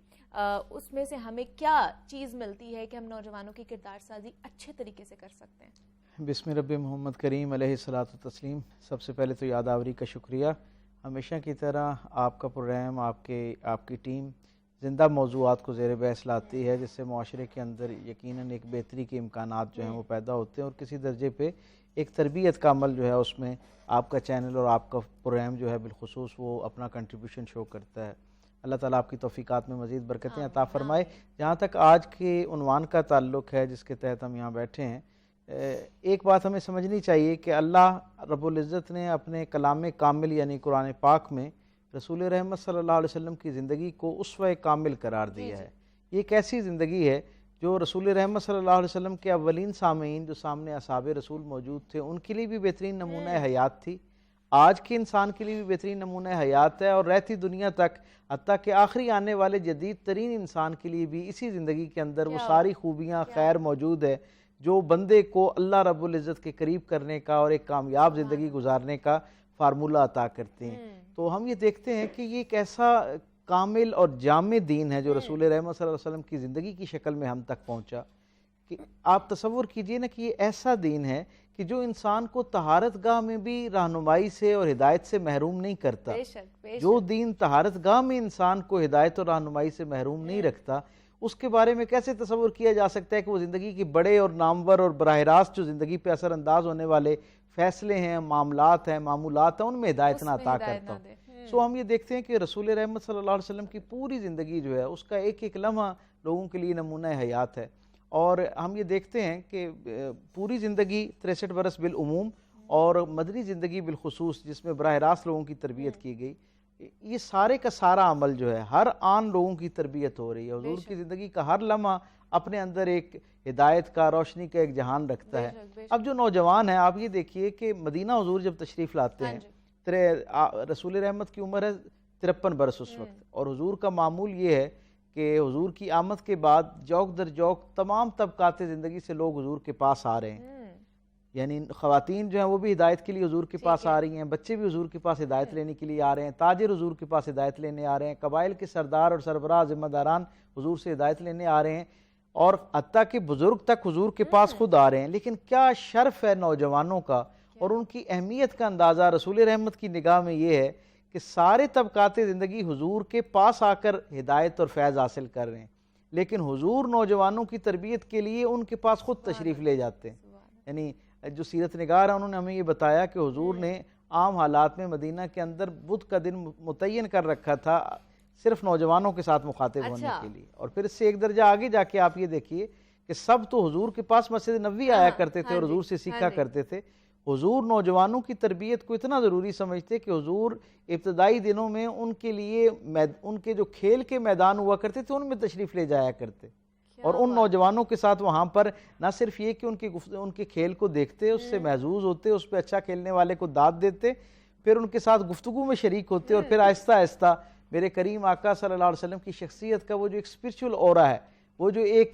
उसमें से हमें क्या चीज़ मिलती है कि हम नौजवानों की किरदार साजी अच्छे तरीके से कर सकते हैं।
बिस्मिल्लाह रब्बि मोहम्मद करीम अलैहिस्सलातु तस्लीम। सबसे पहले तो यादावरी का शुक्रिया। हमेशा की तरह आपका प्रोग्राम, आपकी टीम ज़िंदा मौज़ूआत को ज़ेर बहस लाती है, जिससे माशरे के अंदर यकीनन एक बेहतरी के इम्कानात जो हैं वो पैदा होते हैं, और किसी दर्जे पे एक तरबियत का अमल जो है उसमें आपका चैनल और आपका प्रोग्राम जो है बिलखुसूस वो अपना कंट्रीब्यूशन शो करता है। अल्लाह ताला आपकी तौफीकात में मज़ीद बरकतें अता फ़रमाए। जहाँ तक आज के उन्वान का ताल्लुक़ है जिसके तहत हम यहाँ बैठे हैं, एक बात हमें समझनी चाहिए कि अल्लाह रब्बुल इज़्ज़त ने अपने कलाम कामिल यानी कुरान पाक में रसूल रहमत सल्लल्लाहु अलैहि वसल्लम की ज़िंदगी को उसवा कामिल करार दिया है। ये एक ऐसी ज़िंदगी है जो रसूल रहमत सल्लल्लाहु अलैहि वसल्लम के अव्वलीन सामीन जो सामने असहाब रसूल मौजूद थे उनके लिए भी बेहतरीन नमूना हयात थी, आज के इंसान के लिए भी बेहतरीन नमूना हयात है, और रहती दुनिया तक हत्ता कि आखिरी आने वाले जदीद तरीन इंसान के लिए भी इसी ज़िंदगी के अंदर वो सारी खूबियाँ खैर मौजूद है जो बंदे को अल्लाह रब्बुल इज़्ज़त के करीब करने का और एक कामयाब ज़िंदगी गुजारने का फार्मूला अता करते हैं। तो हम ये देखते हैं कि ये एक ऐसा कामिल और जामे दीन है जो रसूल रहमत सल्लल्लाहु अलैहि वसल्लम की ज़िंदगी की शक्ल में हम तक पहुँचा, कि आप तसव्वुर कीजिए ना कि ये ऐसा दीन है कि जो इंसान को तहारत गाह में भी रहनुमाई से और हिदायत से महरूम नहीं करता।
बेशक।
जो दीन तहारत गाह में इंसान को हिदायत और रहनुमाई से महरूम नहीं रखता, उसके बारे में कैसे तस्वुर किया जा सकता है कि वो ज़िंदगी की बड़े और नामवर और बराह रास्त जो ज़िंदगी पे असरअंदाज होने वाले फ़ैसले हैं, मामलात हैं, मामूलात हैं, उनमें हिदायत ना अता करता हो। सो हम ये देखते हैं कि रसूल रहमत सल्लल्लाहु अलैहि वसल्लम की पूरी ज़िंदगी जो है उसका एक एक लम्हा लोगों के लिए नमूना हयात है। और हम ये देखते हैं कि पूरी ज़िंदगी 63 बरस बिलउमूम और मदनी ज़िंदगी बिलखुसूस जिसमें बराह रास्त लोगों की तरबियत की गई, ये सारे का सारा अमल जो है हर आन लोगों की तरबियत हो रही है। हुजूर की ज़िंदगी का हर लम्हा अपने अंदर एक हिदायत का, रोशनी का एक जहान रखता है। अब जो नौजवान है, आप ये देखिए कि मदीना हुजूर जब तशरीफ़ लाते हैं, रसूल रहमत की उम्र है 53 बरस उस वक्त, और हुजूर का मामूल ये है कि हुजूर की आमद के बाद जौक दर जौक तमाम तबकात ज़िंदगी से लोग हुजूर के पास आ रहे हैं। यानी ख़वातीन जो हैं वो भी हिदायत के लिए हुजूर के पास आ रही हैं, बच्चे भी हुजूर के पास हिदायत लेने के लिए आ रहे हैं, ताजिर हुजूर के पास हिदायत लेने आ रहे हैं, कबाइल के सरदार और सरबराह ज़िम्मेदारान हुजूर से हिदायत लेने आ रहे हैं, और हत्ता कि बुजुर्ग तक हुजूर के पास खुद आ रहे हैं। लेकिन क्या शर्फ है नौजवानों का और उनकी अहमियत का अंदाज़ा रसूल रहमत की निगाह में ये है कि सारे तबकात ज़िंदगी हुजूर के पास आकर हिदायत और फैज़ हासिल कर रहे हैं, लेकिन हुजूर नौजवानों की तरबियत के लिए उनके पास खुद तशरीफ़ ले जाते हैं। यानी जो सीरत निगार है उन्होंने हमें ये बताया कि हुजूर ने आम हालात में मदीना के अंदर बुध का दिन मुतय्यन कर रखा था सिर्फ नौजवानों के साथ मुखातिब होने के लिए, और फिर इससे एक दर्जा आगे जाके आप ये देखिए कि सब तो हुजूर के पास मस्जिद नबवी आया करते थे और हुजूर से सीखा करते थे। हुजूर नौजवानों की तरबियत को इतना ज़रूरी समझते कि हुजूर इब्तदाई दिनों में उनके लिए उनके जो खेल के मैदान हुआ करते थे उनमें तशरीफ़ ले जाया करते, और उन नौजवानों के साथ वहाँ पर ना सिर्फ ये कि उनके खेल को देखते, उससे महजूज होते, उस पर अच्छा खेलने वाले को दाद देते, फिर उनके साथ गुफ्तगू में शरीक होते, और फिर आहिस्ता आहिस्ता मेरे करीम आका सल्लल्लाहु अलैहि वसल्लम की शख्सियत का वो जो एक स्पिरिचुअल ऑरा है, वो जो एक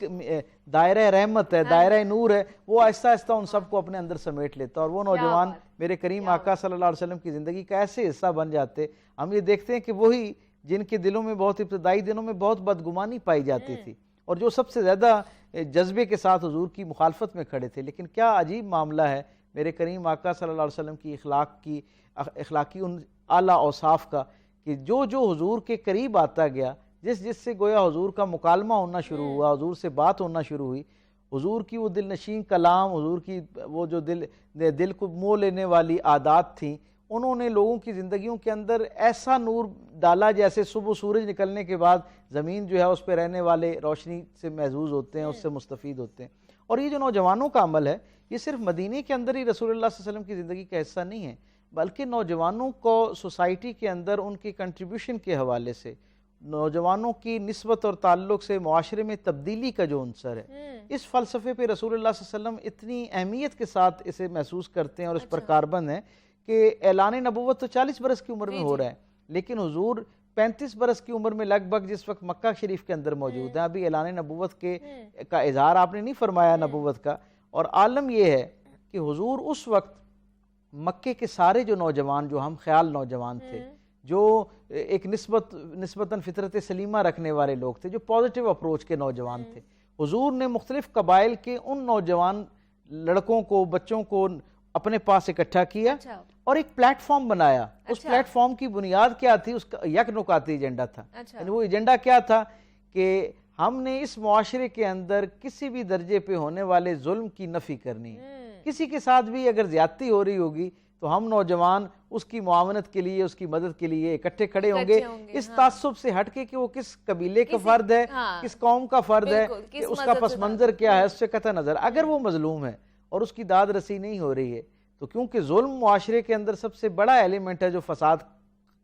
दायरा रहमत है, दायरा नूर है, वो आहिस्ता आहिस्ता उन सबको अपने अंदर समेट लेता, और वो नौजवान मेरे करीम आका सल्लल्लाहु अलैहि वसल्लम की ज़िंदगी का ऐसे हिस्सा बन जाते। हम ये देखते हैं कि वही जिनके दिलों में बहुत इब्तदाई दिनों में बहुत बदगुमानी पाई जाती थी और जो सबसे ज़्यादा जज्बे के साथ हुजूर की मुखालफत में खड़े थे, लेकिन क्या अजीब मामला है मेरे करीम आका सल्लल्लाहु अलैहि वसल्लम की अखलाकी उन आला औसाफ का कि जो जो हुजूर के करीब आता गया, जिससे गोया हुजूर का मुकालमा होना शुरू हुआ, हुजूर से बात होना शुरू हुई, हुजूर की वो दिल नशीन कलाम, हुजूर की वो जो दिल को मोह लेने वाली आदत थी, उन्होंने लोगों की ज़िंदगियों के अंदर ऐसा नूर डाला जैसे सुबह सूरज निकलने के बाद ज़मीन जो है उस पर रहने वाले रोशनी से महजूज होते हैं, उससे मुस्तफ़ीद होते हैं। और ये जो नौजवानों का अमल है, ये सिर्फ मदीने के अंदर ही रसूलुल्लाह सल्लल्लाहु अलैहि वसल्लम की ज़िंदगी का हिस्सा नहीं है, बल्कि नौजवानों को सोसाइटी के अंदर उनकी कंट्रीब्यूशन के हवाले से, नौजवानों की निस्बत और ताल्लुक़ से मुआशरे में तब्दीली का जो अंसर है, इस फ़लसफ़े पे रसूलुल्लाह सल्लल्लाहु अलैहि वसल्लम इतनी अहमियत के साथ इसे महसूस करते हैं और इस पर कारबंद हैं कि ऐलान नबुव्वत तो 40 बरस की उम्र में हो रहा है, लेकिन हुजूर 35 बरस की उम्र में लगभग जिस वक्त मक्का शरीफ के अंदर मौजूद है, अभी ऐलान नबुव्वत का इजहार आपने नहीं फरमाया नबुव्वत का, और आलम यह है कि हुजूर उस वक्त मक्के के सारे जो नौजवान, जो हम ख्याल नौजवान थे, जो एक निस्बतन फितरत सलीमा रखने वाले लोग थे, जो पॉजिटिव अप्रोच के नौजवान थे, हुजूर ने मुख्तलिफ कबाइल के उन नौजवान लड़कों को, बच्चों को अपने पास इकट्ठा किया और एक प्लेटफॉर्म बनाया। उस प्लेटफॉर्म की बुनियाद क्या थी? उसका एक नुकाती एजेंडा था। वो एजेंडा क्या था कि हमने इस मुआशरे के अंदर किसी भी दर्जे पे होने वाले जुल्म की नफी करनी है। किसी के साथ भी अगर ज्यादती हो रही होगी तो हम नौजवान उसकी मुआवनत के लिए, उसकी मदद के लिए इकट्ठे खड़े होंगे, इस तासुब से हटके कि वो किस कबीले का फर्द है, किस कौम का फर्द है, कि उसका पस मंजर क्या है, उससे कतई नजर अगर वो मजलूम है और उसकी दाद रसी नहीं हो रही है, तो क्योंकि जुल्म मुआशरे के अंदर सबसे बड़ा एलिमेंट है जो फसाद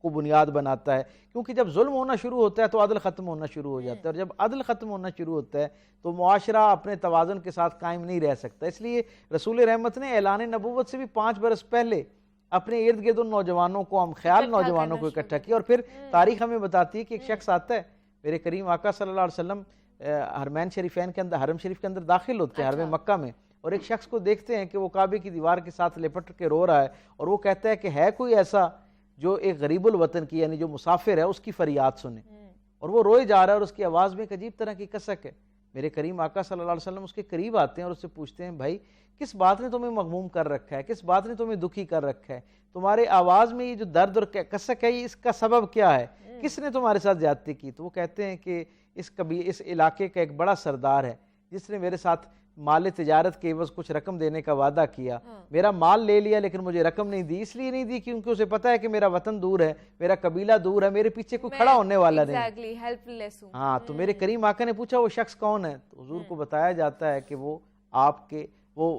को बुनियाद बनाता है, क्योंकि जब जुल्म होना शुरू होता है तो अदल ख़त्म होना शुरू हो जाता है, और जब अदल ख़त्म होना शुरू होता है तो मुआशरा अपने तवाज़ुन के साथ कायम नहीं रह सकता। इसलिए रसूल रहमत ने ऐलान नबुव्वत से भी 5 बरस पहले अपने इर्द गिर्द उन नौजवानों को, हम ख्याल नौजवानों को इकट्ठा किया, और फिर तारीख हमें बताती है कि एक शख्स आता है, मेरे करीम आका सल्लल्लाहु अलैहि वसल्लम हरमैन शरीफैन के अंदर, हरम शरीफ के अंदर दाखिल होते हैं, हरम मक्का में, और एक शख्स को देखते हैं कि वो काबे की दीवार के साथ लिपट के रो रहा है, और वो कहता है कि है कोई ऐसा जो एक गरीबुल वतन की, यानी जो मुसाफिर है, उसकी फरियाद सुने। और वो रोए जा रहा है और उसकी आवाज़ में एक अजीब तरह की कसक है। मेरे करीम आका सल्लल्लाहु अलैहि वसल्लम उसके करीब आते हैं और उससे पूछते हैं, भाई किस बात ने तुम्हें मगमूम कर रखा है, किस बात ने तुम्हें दुखी कर रखा है, तुम्हारे आवाज़ में ये जो दर्द और कसक है, ये इसका सबब क्या है? किसने तुम्हारे साथ ज्यादती की? तो वो कहते हैं कि इस इलाके का एक बड़ा सरदार है जिसने मेरे साथ माल तिजारत के एवज कुछ रकम देने का वादा किया, मेरा माल ले लिया लेकिन मुझे रकम नहीं दी। इसलिए नहीं दी क्योंकि उसे पता है कि मेरा वतन दूर है, मेरा कबीला दूर है, मेरे पीछे कोई खड़ा होने वाला नहीं।
हेल्पलेस हूं।
हाँ, तो मेरे करीम आका ने पूछा वो शख्स कौन है? तो हुजूर को बताया जाता है कि वो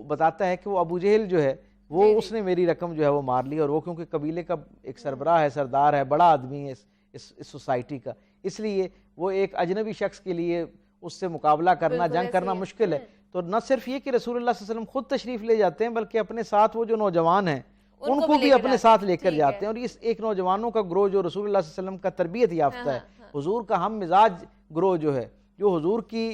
बताता है कि वो अबू जहल जो है वो उसने मेरी रकम जो है वो मार ली, और वो क्योंकि कबीले का एक सरबराह है, सरदार है, बड़ा आदमी है इस सोसाइटी का, इसलिए वो एक अजनबी शख्स के लिए उससे मुकाबला करना, जंग करना मुश्किल है। तो न सिर्फ ये कि रसूलुल्लाह सल्लल्लाहु अलैहि वसल्लम खुद तशरीफ ले जाते हैं, बल्कि अपने साथ वो जो नौजवान हैं उनको भी अपने साथ लेकर जाते हैं। और इस एक नौजवानों का ग्रोह जो रसूलुल्लाह सल्लल्लाहु अलैहि वसल्लम का तरबियत याफ्ता है, हुजूर का हम मिजाज ग्रोह जो है, जो हुजूर की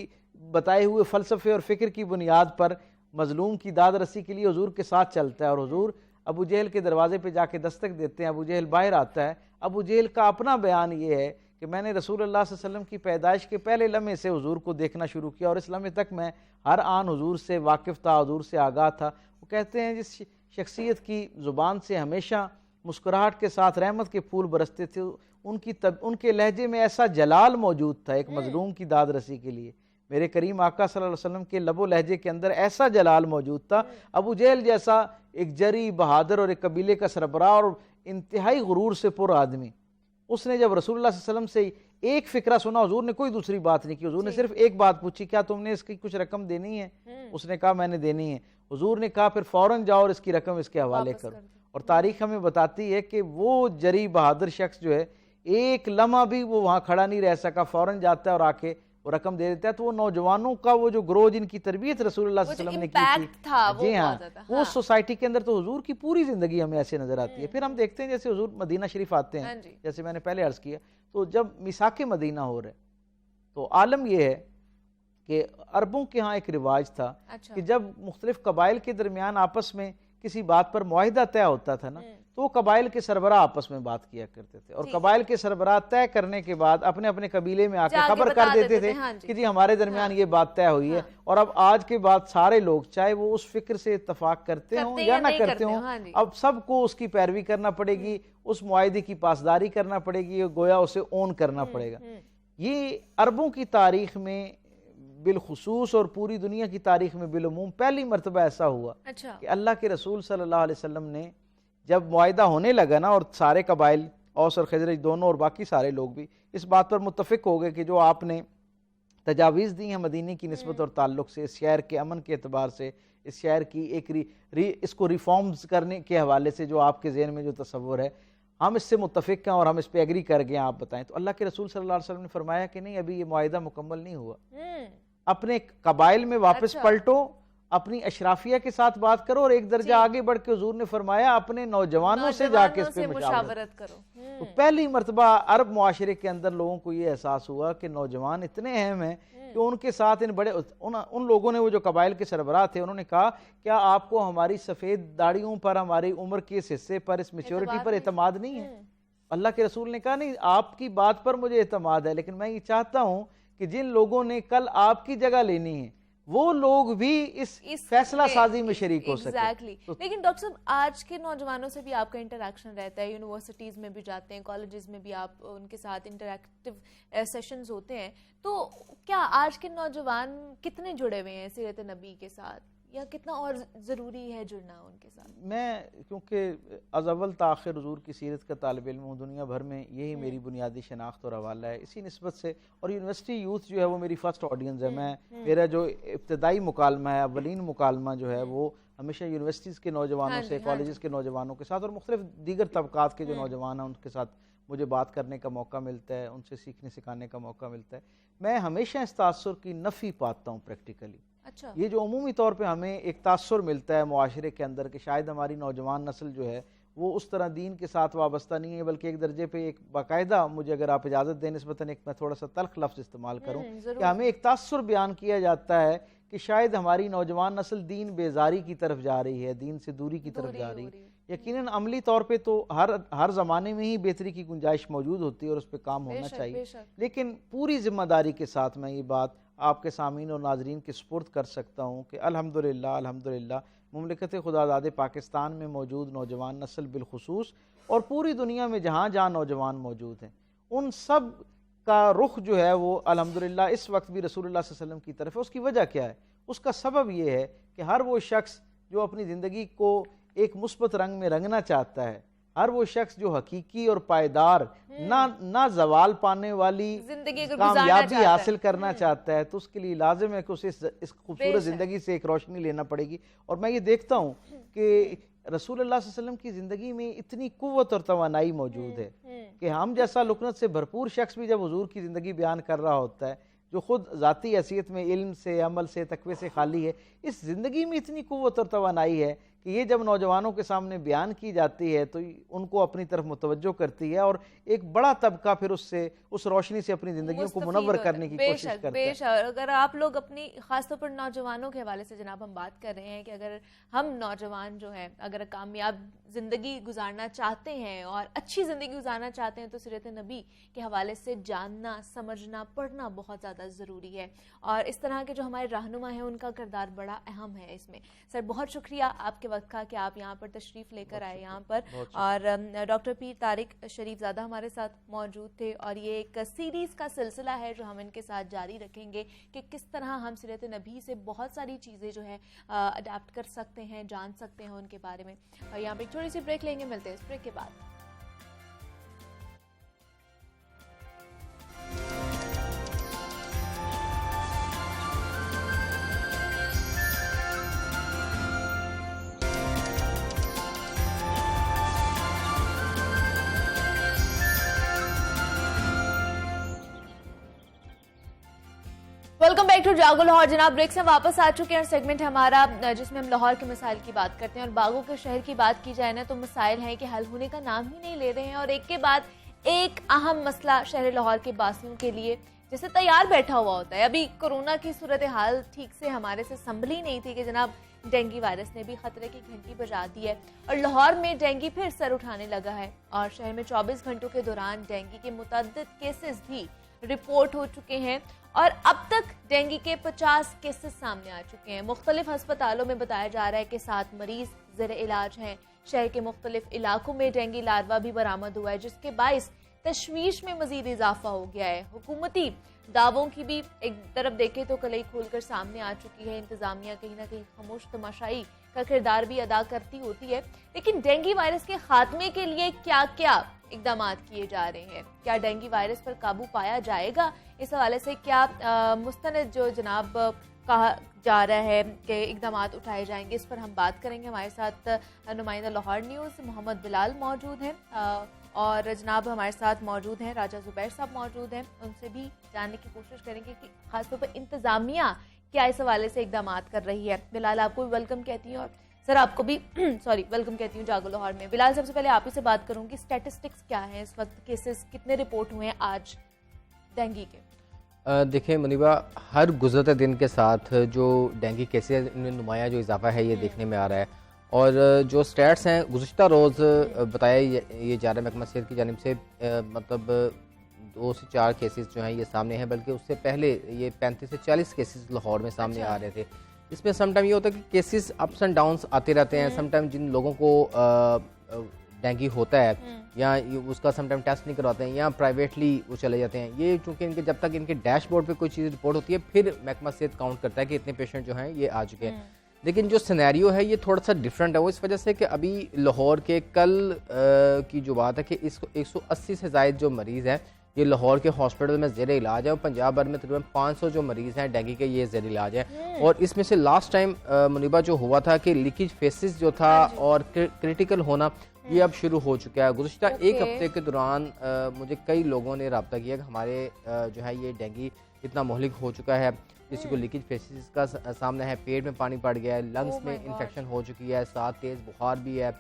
बताए हुए फलसफे और फिक्र की बुनियाद पर मजलूम की दाद रसी के लिए हुजूर के साथ चलता है। और हुजूर अबू जहल के दरवाजे पे जाके दस्तक देते हैं, अबू जहल बाहर आता है। अबू जहल का अपना बयान ये है कि मैंने रसूलुल्लाह सल्लल्लाहु अलैहि वसल्लम की पैदाइश के पहले लम्हे से हुजूर को देखना शुरू किया और इस लम्हे तक मैं हर आन हुजूर से वाकिफ़ था, हुजूर से आगाह था। वो कहते हैं जिस शख्सियत की ज़ुबान से हमेशा मुस्कुराहट के साथ रहमत के फूल बरसते थे, उनके लहजे में ऐसा जलाल मौजूद था एक मजलूम की दाद रसी के लिए। मेरे करीम आका सल्लल्लाहु अलैहि वसल्लम के लबो लहजे के अंदर ऐसा जलाल मौजूद था। अबू जहल जैसा एक जरी बहादुर और एक कबीले का सरबराह और इंतहाई गुरूर से पुर आदमी, उसने जब रसूलुल्लाह सल्लल्लाहु अलैहि वसल्लम से एक फिक्रा सुना, हुजूर ने कोई दूसरी बात नहीं की, हुजूर ने सिर्फ एक बात पूछी, क्या तुमने इसकी कुछ रकम देनी है? उसने कहा मैंने देनी है। हुजूर ने कहा फिर फौरन जाओ और इसकी रकम इसके हवाले करो। और तारीख हमें बताती है कि वो जरी बहादुर शख्स जो है एक लम्हा भी वो वहां खड़ा नहीं रह सका, फौरन जाता है और आके वो रकम दे देता है। तो वो नौजवानों का वो जो ग्रोह जिनकी तरबियत रसूलुल्लाह सल्लल्लाहु अलैहि वसल्लम ने की थी, जी हाँ, वो सोसाइटी के अंदर तो हुजूर की पूरी जिंदगी हमें ऐसे नजर आती है। फिर हम देखते हैं जैसे हुजूर मदीना शरीफ आते हैं, जैसे मैंने पहले अर्ज किया, तो जब मिसाके मदीना हो रहे तो आलम यह है कि अरबों के यहाँ एक रिवाज था कि जब मुख्तलिफ कबाइल के दरमियान आपस में किसी बात पर मुआहिदा तय होता था ना, तो कबाइल के सरबराह आपस में बात किया करते थे और कबाइल के सरबराह तय करने के बाद अपने अपने कबीले में आके खबर कर देते थे कि जी हमारे दरमियान ये बात तय हुई है। और अब आज के बाद सारे लोग चाहे वो उस फिक्र से इत्तफाक करते हों या ना करते हों, अब सबको उसकी पैरवी करना पड़ेगी, उस मुआहिदे की पासदारी करना पड़ेगी, गोया उसे ओन करना पड़ेगा। ये अरबों की तारीख में बिलखुसूस और पूरी दुनिया की तारीख में बिलुमूम पहली मरतबा ऐसा हुआ कि अल्लाह के रसूल सल्लल्लाहु अलैहि वसल्लम ने जब मुआहिदा होने लगा ना, और सारे कबाइल औस और खजरज दोनों और बाकी सारे लोग भी इस बात पर मुत्तफिक हो गए कि जो आपने तजावीज़ दी हैं मदीने की निस्बत और ताल्लुक़ से, इस शहर के अमन के अतबार से, इस शहर की एक इसको रिफॉर्म्स करने के हवाले से जो आपके ज़हन में जो तसव्वुर है, हम इससे मुत्तफिक हैं और हम इस पर एग्री कर गए, आप बताएं। तो अल्लाह के रसूल सल्लल्लाहु अलैहि वसल्लम ने फरमाया कि नहीं, अभी ये मुआहिदा मुकम्मल नहीं हुआ, अपने कबाइल में वापस पलटो, अपनी अशराफिया के साथ बात करो और एक दर्जा आगे बढ़ के हुजूर ने फरमाया अपने नौजवानों से जाके इस पे मुशावरत करो। तो पहली मर्तबा अरब मुआशरे के अंदर लोगों को ये एहसास हुआ कि नौजवान इतने अहम हैं कि उनके साथ इन बड़े उन लोगों ने, वो जो कबाइल के सरबराह थे, उन्होंने कहा क्या आपको हमारी सफेद दाढ़ियों पर, हमारी उम्र के इस हिस्से पर, इस मैच्योरिटी पर एतमाद नहीं है? अल्लाह के रसूल ने कहा नहीं, आपकी बात पर मुझे एतमाद है, लेकिन मैं ये चाहता हूं कि जिन लोगों ने कल आपकी जगह लेनी है वो लोग भी इस फैसला साजी में शरीक हो सके।
तो लेकिन डॉक्टर साहब, आज के नौजवानों से भी आपका इंटरेक्शन रहता है, यूनिवर्सिटीज में भी जाते हैं, कॉलेजेस में भी आप उनके साथ इंटरेक्टिव सेशंस होते हैं, तो क्या आज के नौजवान कितने जुड़े हुए हैं सीरत नबी के साथ, या कितना और ज़रूरी है जुड़ना उनके साथ?
मैं क्योंकि अज़अव्वल ताख़िर हुज़ूर की सीरत का तालिब इल्म हूँ, दुनिया भर में यही मेरी बुनियादी शनाख्त और हवाला है, इसी निस्बत से, और यूनिवर्सिटी यूथ जो है वो मेरी फ़र्स्ट ऑडियंस है। मेरा जो इब्तदाई मुकालमा है, अव्वलीन मुकालमा जो है वो हमेशा यूनिवर्सिटीज़ के नौजवानों से, कॉलेजेस के नौजवानों के साथ और मुख्तलिफ दीगर तबक़ात के जो नौजवान हैं उनके साथ मुझे बात करने का मौका मिलता है, उनसे सीखने सिखाने का मौका मिलता है। मैं हमेशा इस तासुर की नफ़ी पाता हूँ प्रैक्टिकली।
अच्छा। ये
जो अमूमी तौर पे हमें एक तासुर मिलता है मुआशरे के अंदर कि शायद हमारी नौजवान नस्ल जो है वो उस तरह दीन के साथ वाबस्ता नहीं है, बल्कि एक दर्जे पे एक बाकायदा, मुझे अगर आप इजाज़त दें निस्बतन एक मैं थोड़ा सा तल्ख लफ्ज़ इस्तेमाल करूँ, कि हमें एक तासुर बयान किया जाता है कि शायद हमारी नौजवान नस्ल दीन बेजारी की तरफ जा रही है, दीन से दूरी की तरफ जा रही है। यकीनन अमली तौर पे तो हर ज़माने में ही बेहतरी की गुंजाइश मौजूद होती है और उस पर काम होना चाहिए, लेकिन पूरी जिम्मेदारी के साथ मैं ये बात आपके सामीन और नाजरीन के सुपुर्द कर सकता हूँ कि अल्हम्दुलिल्लाह अल्हम्दुलिल्लाह मुमलिकत खुदादाद पाकिस्तान में मौजूद नौजवान नस्ल बिलखुसूस और पूरी दुनिया में जहाँ जहाँ नौजवान मौजूद हैं, उन सब का रुख जो है वो अल्हम्दुलिल्लाह इस वक्त भी रसूलुल्लाह सल्लल्लाहु अलैहि वसल्लम की तरफ है। उसकी वजह क्या है? उसका सबब ये है कि हर वो शख्स जो अपनी ज़िंदगी को एक मुस्बत रंग में रंगना चाहता है, हर वो शख्स जो हकीकी और पायदार ना जवाल पाने वाली
जिंदगी को
कामयाबी हासिल करना चाहता है, तो उसके लिए लाजिम है कि उसे इस खूबसूरत ज़िंदगी से एक रोशनी लेना पड़ेगी। और मैं ये देखता हूँ कि रसूलुल्लाह सल्लल्लाहु अलैहि वसल्लम की ज़िंदगी में इतनी कुव्वत और तवानाई मौजूद है कि हम जैसा लुकनत से भरपूर शख्स भी जब हुजूर की ज़िंदगी बयान कर रहा होता है, जो खुद ज़ाती हैसियत में इल्म से, अमल से, तकवे से खाली है, इस ज़िंदगी में इतनी कुव्वत और तवानाई है कि ये जब नौजवानों के सामने बयान की जाती है तो उनको अपनी तरफ मुतवज्जो करती है और एक बड़ा तबका फिर उससे उस रोशनी से अपनी ज़िंदगियों को मुनव्वर करने की कोशिश करता है।
बेशक, अगर आप लोग अपनी खासतौर पर नौजवानों के हवाले से जनाब हम बात कर रहे हैं कि अगर हम नौजवान जो हैं अगर कामयाब ज़िंदगी गुजारना चाहते हैं और अच्छी ज़िंदगी गुजारना चाहते हैं तो सीरत नबी के हवाले से जानना, समझना, पढ़ना बहुत ज़्यादा ज़रूरी है। और इस तरह के जो हमारे रहनुमा हैं उनका किरदार बड़ा अहम है इसमें। सर बहुत शुक्रिया आपके वक्त का कि आप यहाँ पर तशरीफ़ लेकर आए यहाँ पर। और डॉक्टर पीर तारिक शरीफजादा हमारे साथ मौजूद थे और ये एक सीरीज़ का सिलसिला है जो हम इनके साथ जारी रखेंगे कि किस तरह हम सीरत नबी से बहुत सारी चीज़ें जो है अडाप्ट कर सकते हैं, जान सकते हैं उनके बारे में। और यहाँ पर थोड़ी सी ब्रेक लेंगे, मिलते हैं इस ब्रेक के बाद। वेलकम बैक टू जागो लाहौर। जनाब ब्रेक से वापस आ चुके हैं और सेगमेंट हमारा जिसमें हम लाहौर के मसाइल की बात करते हैं। और बागों के शहर की बात की जाए ना तो मसाइल हैं कि हल होने का नाम ही नहीं ले रहे हैं और एक के बाद एक अहम मसला शहर लाहौर के बासियों के लिए जैसे तैयार बैठा हुआ होता है। अभी कोरोना की सूरत हाल ठीक से हमारे से संभली नहीं थी कि जनाब डेंगू वायरस ने भी खतरे की घंटी बजा दी है और लाहौर में डेंगू फिर सर उठाने लगा है और शहर में 24 घंटों के दौरान डेंगू के मुतअद्दिद केसेस भी रिपोर्ट हो चुके हैं और अब तक डेंगू के 50 केसेस सामने आ चुके हैं। मुख्तलिफ अस्पतालों में बताया जा रहा है कि 7 मरीज ज़ेर इलाज हैं। शहर के मुख्तलिफ इलाकों में डेंगू लार्वा भी बरामद हुआ है जिसके बाइस तशवीश में मजीद इजाफा हो गया है। हुकूमती दावों की भी एक तरफ देखें तो कलई खोलकर सामने आ चुकी है। इंतजामिया कहीं ना कहीं खामोश तमाशाई का किरदार भी अदा करती होती है। लेकिन डेंगू वायरस के खात्मे के लिए क्या क्या इकदाम किए जा रहे हैं, क्या डेंगू वायरस पर काबू पाया जाएगा, इस हवाले से क्या मुस्तनद जो जनाब कहा जा रहा है कि इकदाम उठाए जाएंगे, इस पर हम बात करेंगे। हमारे साथ नुमाइंदा लाहौर न्यूज़ मोहम्मद बिलाल मौजूद हैं और जनाब हमारे साथ मौजूद हैं राजा जुबैर साहब मौजूद हैं। उनसे भी जानने की कोशिश करेंगे कि खासतौर पर इंतज़ामिया क्या इस हवाले से इकदाम कर रही है। बिलाल आपको भी वेलकम कहती हूँ और सर आपको भी वेलकम कहती हूँ जागो लाहौर में। बिलाल सबसे पहले आप ही से बात करूँगी, स्टैटिस्टिक्स क्या है इस वक्त, केसेस कितने रिपोर्ट हुए हैं आज डेंगू के?
देखिए मुनीबा, हर गुजरते दिन के साथ जो डेंगू केसेस में नुमाया जो इजाफा है ये देखने में आ रहा है और जो स्टैट्स हैं गुज़श्ता रोज़ बताया ये जा रहा है महकमा सेहत की जानिब से, मतलब 2 से 4 केसेस जो हैं ये सामने हैं, बल्कि उससे पहले ये 35 से 40 केसेस लाहौर में सामने आ रहे थे। इसमें समटाइम ये होता है कि केसेस अप्स एंड डाउन्स आते रहते हैं। समटाइम जिन लोगों को डेंगू होता है या उसका समटाइम टेस्ट नहीं करवाते हैं या प्राइवेटली वो चले जाते हैं। ये चूँकि इनके जब तक इनके डैशबोर्ड पे कोई चीज़ रिपोर्ट होती है फिर महकमा सेहत काउंट करता है कि इतने पेशेंट जो हैं ये आ चुके हैं। लेकिन जो सिनेरियो है ये थोड़ा सा डिफरेंट है वो इस वजह से कि अभी लाहौर के कल की जो बात है कि इसको 180 से ज़ायद जो मरीज़ हैं ये लाहौर के हॉस्पिटल में ज़ेर इलाज है और पंजाब भर में तकरीबन 500 जो मरीज़ हैं डेंगू के ये ज़ेर इलाज है। और इसमें से लास्ट टाइम मुनीबा जो हुआ था कि लीकेज फेसिस जो था और क्रिटिकल होना ये अब शुरू हो चुका है। गुज़श्ता एक हफ्ते के दौरान मुझे कई लोगों ने रब्ता किया कि हमारे जो है ये डेंगू इतना मोहलिक हो चुका है, किसी को लीकेज फेसिस का सामना है, पेट में पानी पड़ गया है, लंग्स में इन्फेक्शन हो चुकी है, साथ तेज़ बुखार भी है।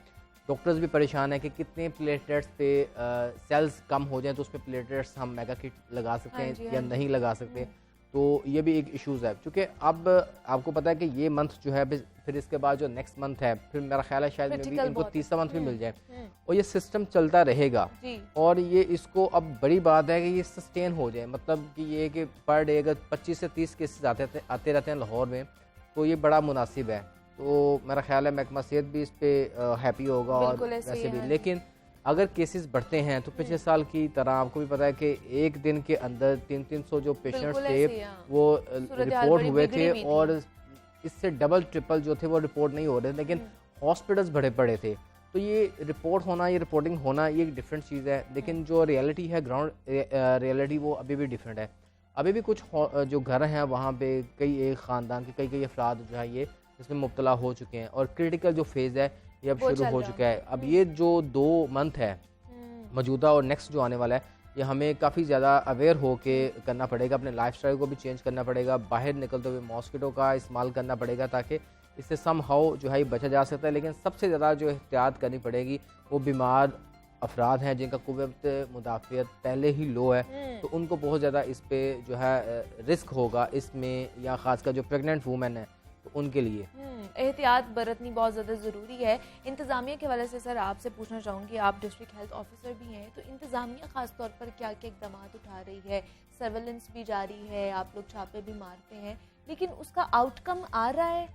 डॉक्टर्स भी परेशान है कि कितने प्लेटलेट्स पे सेल्स कम हो जाएं तो उस पर प्लेटलेट्स हम मेगा किट लगा सकते हैं या नहीं लगा सकते। तो ये भी एक इश्यूज़ है क्योंकि अब आपको पता है कि ये मंथ जो है फिर इसके बाद जो नेक्स्ट मंथ है फिर मेरा ख्याल है शायद में भी इनको तीसरा मंथ भी मिल जाए और ये सिस्टम चलता रहेगा। और ये इसको अब बड़ी बात है कि ये सस्टेन हो जाए, मतलब कि ये कि पर डे अगर 25 से 30 केसेस आते रहते हैं लाहौर में तो ये बड़ा मुनासिब है। तो मेरा ख्याल है महकमा सेहत भी इस पर हैप्पी होगा और वैसे भी। लेकिन अगर केसेस बढ़ते हैं तो पिछले साल की तरह आपको भी पता है कि एक दिन के अंदर 300 जो पेशेंट्स
बिल्कुल
थे
ऐसे ही, हाँ।
वो
सूरत हाल
रिपोर्ट
बड़ी
हुए
बिगड़ी
थे
हुई थी।
और इससे डबल ट्रिपल जो थे वो रिपोर्ट नहीं हो रहे थे, लेकिन हॉस्पिटल्स बड़े बड़े थे। तो ये रिपोर्ट होना, ये रिपोर्टिंग होना, ये एक डिफरेंट चीज़ है, लेकिन जो रियलिटी है, ग्राउंड रियलिटी, वो अभी भी डिफरेंट है। अभी भी कुछ जो घर हैं वहाँ पे कई एक ख़ानदान के कई अफराद जो है ये इसमें मुब्तला हो चुके हैं और क्रिटिकल जो फेज़ है ये अब
वो
शुरू
चल
हो
रहा
चुका है। अब ये जो 2 मंथ है मौजूदा और नेक्स्ट जो आने वाला है, ये हमें काफ़ी ज़्यादा अवेयर हो के करना पड़ेगा, अपने लाइफस्टाइल को भी चेंज करना पड़ेगा, बाहर निकलते हुए मॉस्किटो का इस्तेमाल करना पड़ेगा ताकि इससे सम हाउ जो है बचा जा सकता है। लेकिन सबसे ज़्यादा जो एहतियात करनी पड़ेगी वो बीमार अफराद हैं जिनका कुव्वत मुदाफ़ियत पहले ही लो है, तो उनको बहुत ज़्यादा इस पे जो है रिस्क होगा इसमें, या ख़ासकर जो प्रेग्नेंट वूमेन है तो उनके लिए
एहतियात बरतनी बहुत ज़्यादा ज़रूरी है। इंतज़ामिया के हवाले से सर आपसे पूछना चाहूँगी, आप डिस्ट्रिक्ट हेल्थ ऑफिसर भी हैं, तो इंतज़ामिया ख़ास तौर पर क्या क्या इक़दाम उठा रही है? सर्वेलेंस भी जारी है, आप लोग छापे भी मारते हैं, लेकिन उसका आउटकम आ रहा है,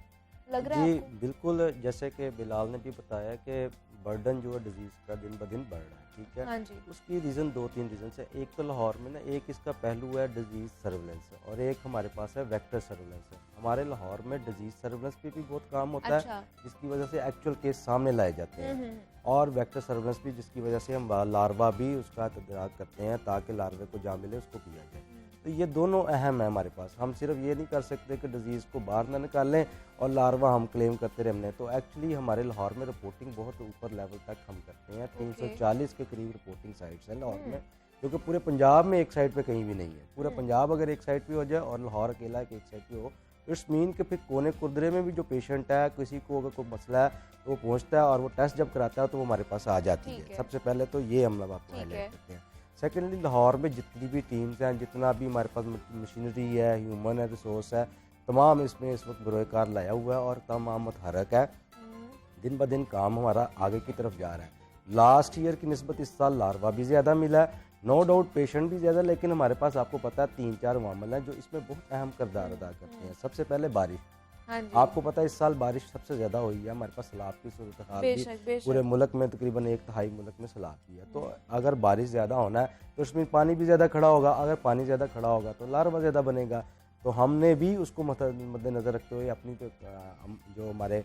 लग रहा है
जी
आपको?
बिल्कुल, जैसे कि बिलाल ने भी बताया कि बर्डन जो है डिजीज़ का दिन ब दिन बढ़ रहा है, ठीक है।
हाँ जी।
उसकी रीज़न 2-3 रीज़न है। एक तो लाहौर में ना एक इसका पहलू है डिजीज़ सर्विलेंस और एक हमारे पास है वेक्टर सर्विलेंस है। हमारे लाहौर में डिजीज़ सर्विलेंस पे भी बहुत काम होता
अच्छा।
है, जिसकी वजह से एक्चुअल केस सामने लाए जाते हैं, और वेक्टर सर्विलेंस भी जिसकी वजह से हम लार्वा भी उसका तदाद करते हैं ताकि लार्वे को जहाँ मिले उसको किया जाए। तो ये दोनों अहम है हमारे पास। हम सिर्फ ये नहीं कर सकते कि डिजीज़ को बाहर ना निकालें और लार्वा हम क्लेम करते रहने। तो एक्चुअली हमारे लाहौर में रिपोर्टिंग बहुत ऊपर लेवल तक हम करते हैं। 340 के करीब रिपोर्टिंग साइट्स हैं लाहौर में, क्योंकि पूरे पंजाब में एक साइड पे कहीं भी नहीं है। पूरा पंजाब अगर एक साइड पे हो जाए और लाहौर अकेला एक साइड पे हो, इट्स मीन कि फिर कोने कुर्दरे में भी जो पेशेंट है, किसी को अगर कोई मसला है तो वो पहुँचता है और वो टेस्ट जब कराता है तो वो हमारे पास आ जाती है। सबसे पहले तो ये हम लोग आपको हाईलाइट करते हैं। सेकेंडली, लाहौर में जितनी भी टीम्स हैं, जितना भी हमारे पास मशीनरी है, ह्यूमन है, रिसोर्स है, तमाम इसमें इस वक्त बरोकार लाया हुआ है और तमाम मुतहरक है। दिन ब दिन काम हमारा आगे की तरफ जा रहा है। लास्ट ईयर की निस्बत इस साल लार्वा भी ज़्यादा मिला है, नो डाउट पेशेंट भी ज़्यादा, लेकिन हमारे पास आपको पता है 3-4 मामले हैं जो इसमें बहुत अहम किरदार अदा करते हैं। सबसे पहले बारिश।
हाँ जी।
आपको पता है इस साल बारिश सबसे ज़्यादा हुई है। हमारे पास सैलाब की सूरत हाल भी पूरे मुल्क में तकरीबन 1/3 मुल्क में सैलाब की है। तो अगर बारिश ज़्यादा होना है तो उसमें पानी भी ज़्यादा खड़ा होगा, अगर पानी ज़्यादा खड़ा होगा तो लार्वा ज़्यादा बनेगा। तो हमने भी उसको मद्देनज़र रखते हुए अपनी जो हमारे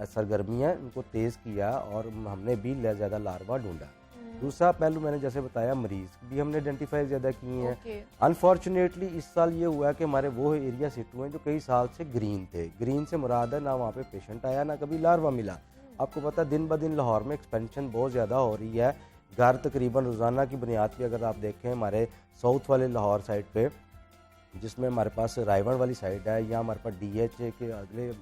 सरगर्मी है उनको तेज़ किया और हमने भी ज़्यादा लार्वा ढूंढा। दूसरा पहलू मैंने जैसे बताया, मरीज़ भी हमने आइडेंटिफाई ज़्यादा किए हैं। अनफॉर्चुनेटली इस साल ये हुआ कि हमारे वो एरिया सिट हुए हैं जो कई साल से ग्रीन थे। ग्रीन से मुराद है ना वहाँ पे पेशेंट आया ना कभी लार्वा मिला। आपको पता है दिन ब दिन लाहौर में एक्सपेंशन बहुत ज़्यादा हो रही है। घर तकरीबन रोज़ाना की बुनियाद पर अगर आप देखें हमारे साउथ वाले लाहौर साइड पे, जिसमें हमारे पास रायवण वाली साइड है, या हमारे पास DHA के अगले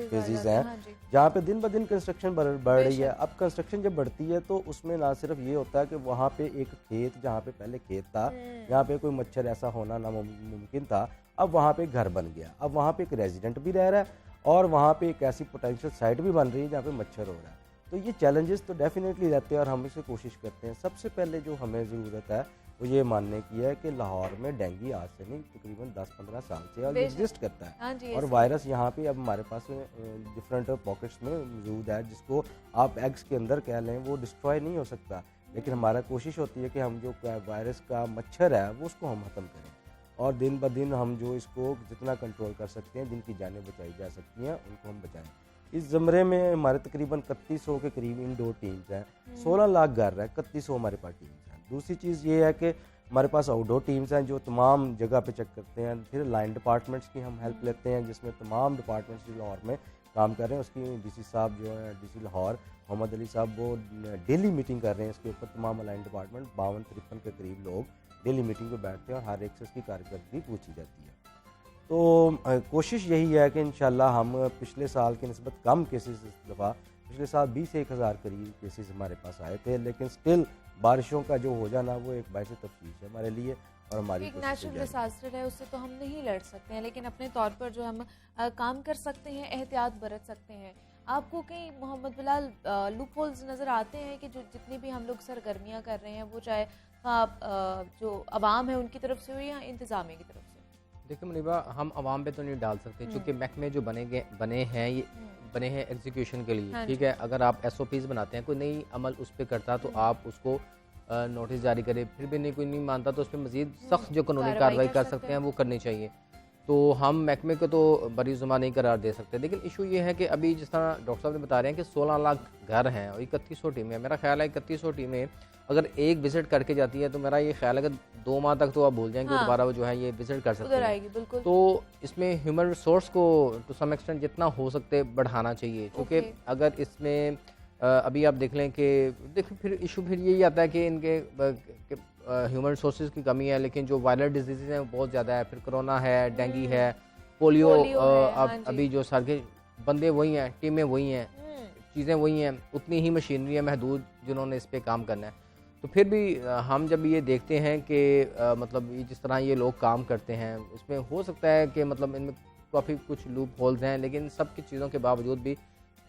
फेजेस हैं,
हाँ
जहाँ पे दिन ब दिन कंस्ट्रक्शन बढ़ रही है। अब कंस्ट्रक्शन जब बढ़ती है तो उसमें ना सिर्फ ये होता है कि वहाँ पे एक खेत, जहाँ पे पहले खेत था, जहाँ पे कोई मच्छर ऐसा होना नामुमकिन था, अब वहाँ पे घर बन गया। अब वहाँ पे एक रेजिडेंट भी रह रहा है और वहाँ पे एक ऐसी पोटेंशियल साइट भी बन रही है जहाँ पे मच्छर हो रहा है। तो ये चैलेंजेस तो डेफिनेटली रहते हैं और हम इसे कोशिश करते हैं। सबसे पहले जो हमें ज़रूरत है वो ये मानने की है कि लाहौर में डेंगू आज से नहीं तकरीबन 10-15 साल से और एग्जिस्ट करता है।
हाँ जी,
और वायरस यहाँ पे अब हमारे पास डिफरेंट पॉकेट्स में मौजूद है, जिसको आप एग्स के अंदर कह लें, वो डिस्ट्रॉय नहीं हो सकता, लेकिन हमारा कोशिश होती है कि हम जो वायरस का मच्छर है वो उसको हम ख़त्म करें और दिन ब दिन हम जो इसको जितना कंट्रोल कर सकते हैं, जिनकी जानें बचाई जा सकती हैं उनको हम बचाएँ। इस ज़मरे में हमारे तकरीबन 3100 के करीब इंडोर टीम्स हैं, 16 लाख घर है, 3100 हमारे पास टीम्स हैं। दूसरी चीज़ ये है कि हमारे पास आउटडोर टीम्स हैं जो तमाम जगह पे चेक करते हैं। फिर लाइन डिपार्टमेंट्स की हम हेल्प लेते हैं, जिसमें तमाम डिपार्टमेंट्स जो लाहौर में काम कर रहे हैं उसकी DC साहब जो हैं, DC लाहौर मोहम्मद अली साहब, वो डेली मीटिंग कर रहे हैं इसके ऊपर। तमाम लाइन डिपार्टमेंट 52-53 के करीब लोग डेली मीटिंग पे बैठते हैं और हर एक से उसकी कारकर्दगी पूछी जाती है। तो कोशिश यही है कि इंशाल्लाह हम पिछले साल की निस्बत कम केसेस इस दफ़ा, पिछले साल 20-1 करीब केसेस हमारे पास आए थे, लेकिन स्टिल बारिशों का जो हो जाना वो एक बायस तफ्तीश है हमारे लिए और हमारी
एक नेचुरल डिजास्टर है, उससे तो हम नहीं लड़ सकते हैं, लेकिन अपने तौर पर जो हम काम कर सकते हैं, एहतियात बरत सकते हैं। आपको कहीं मोहम्मद बिलाल लूप होल्स नज़र आते हैं कि जो जितनी भी हम लोग सरगर्मियाँ कर रहे हैं वो चाहे जो अवाम है उनकी तरफ से हो या इंतज़ामिया की तरफ से?
देखिए मुनीबा, हम आवाम पे तो नहीं डाल सकते क्योंकि महकमे जो बने हैं ये बने हैं एग्जीक्यूशन के लिए।
हाँ
ठीक है, अगर आप SOPs बनाते हैं, कोई नई अमल उस पर करता तो आप उसको नोटिस जारी करें, फिर भी नहीं कोई नहीं मानता तो उस पर मजीद सख्त जो कानूनी कार्रवाई कर सकते हैं वो करनी चाहिए। तो हम महकमे को तो बरी जुमा नहीं करार दे सकते, लेकिन इशू ये है कि अभी जिस तरह डॉक्टर साहब ने बता रहे हैं कि 16 लाख घर हैं और 3100 टीमें, मेरा ख्याल है 3100 टीमें अगर एक विजिट करके जाती है तो मेरा ये ख्याल है कि 2 माह तक तो आप भूल जाएंगे,
हाँ।
दोबारा वो जो है ये विजिट कर सकते
उधर
हैं।
आएगी बिल्कुल।
तो इसमें ह्यूमन रिसोर्स को टू सम एक्सटेंट जितना हो सकते बढ़ाना चाहिए, क्योंकि
ओके।
अगर इसमें अभी आप देख लें कि देखो फिर इशू फिर यही आता है कि इनके ह्यूमन रिसोर्सेज की कमी है, लेकिन जो वायरल डिजीज़ हैं वो बहुत ज़्यादा है। फिर कोरोना है, डेंगू है, पोलियो
पोलियो है,
अब
हाँ जी।
अभी जो सर के बंदे वही हैं, टीमें वही हैं, चीज़ें वही हैं, उतनी ही मशीनरी है महदूद जिन्होंने इस पे काम करना है। तो फिर भी हम जब ये देखते हैं कि मतलब ये जिस तरह ये लोग काम करते हैं, इसमें हो सकता है कि मतलब इनमें काफ़ी कुछ लूप होल्स हैं, लेकिन सब की चीज़ों के बावजूद भी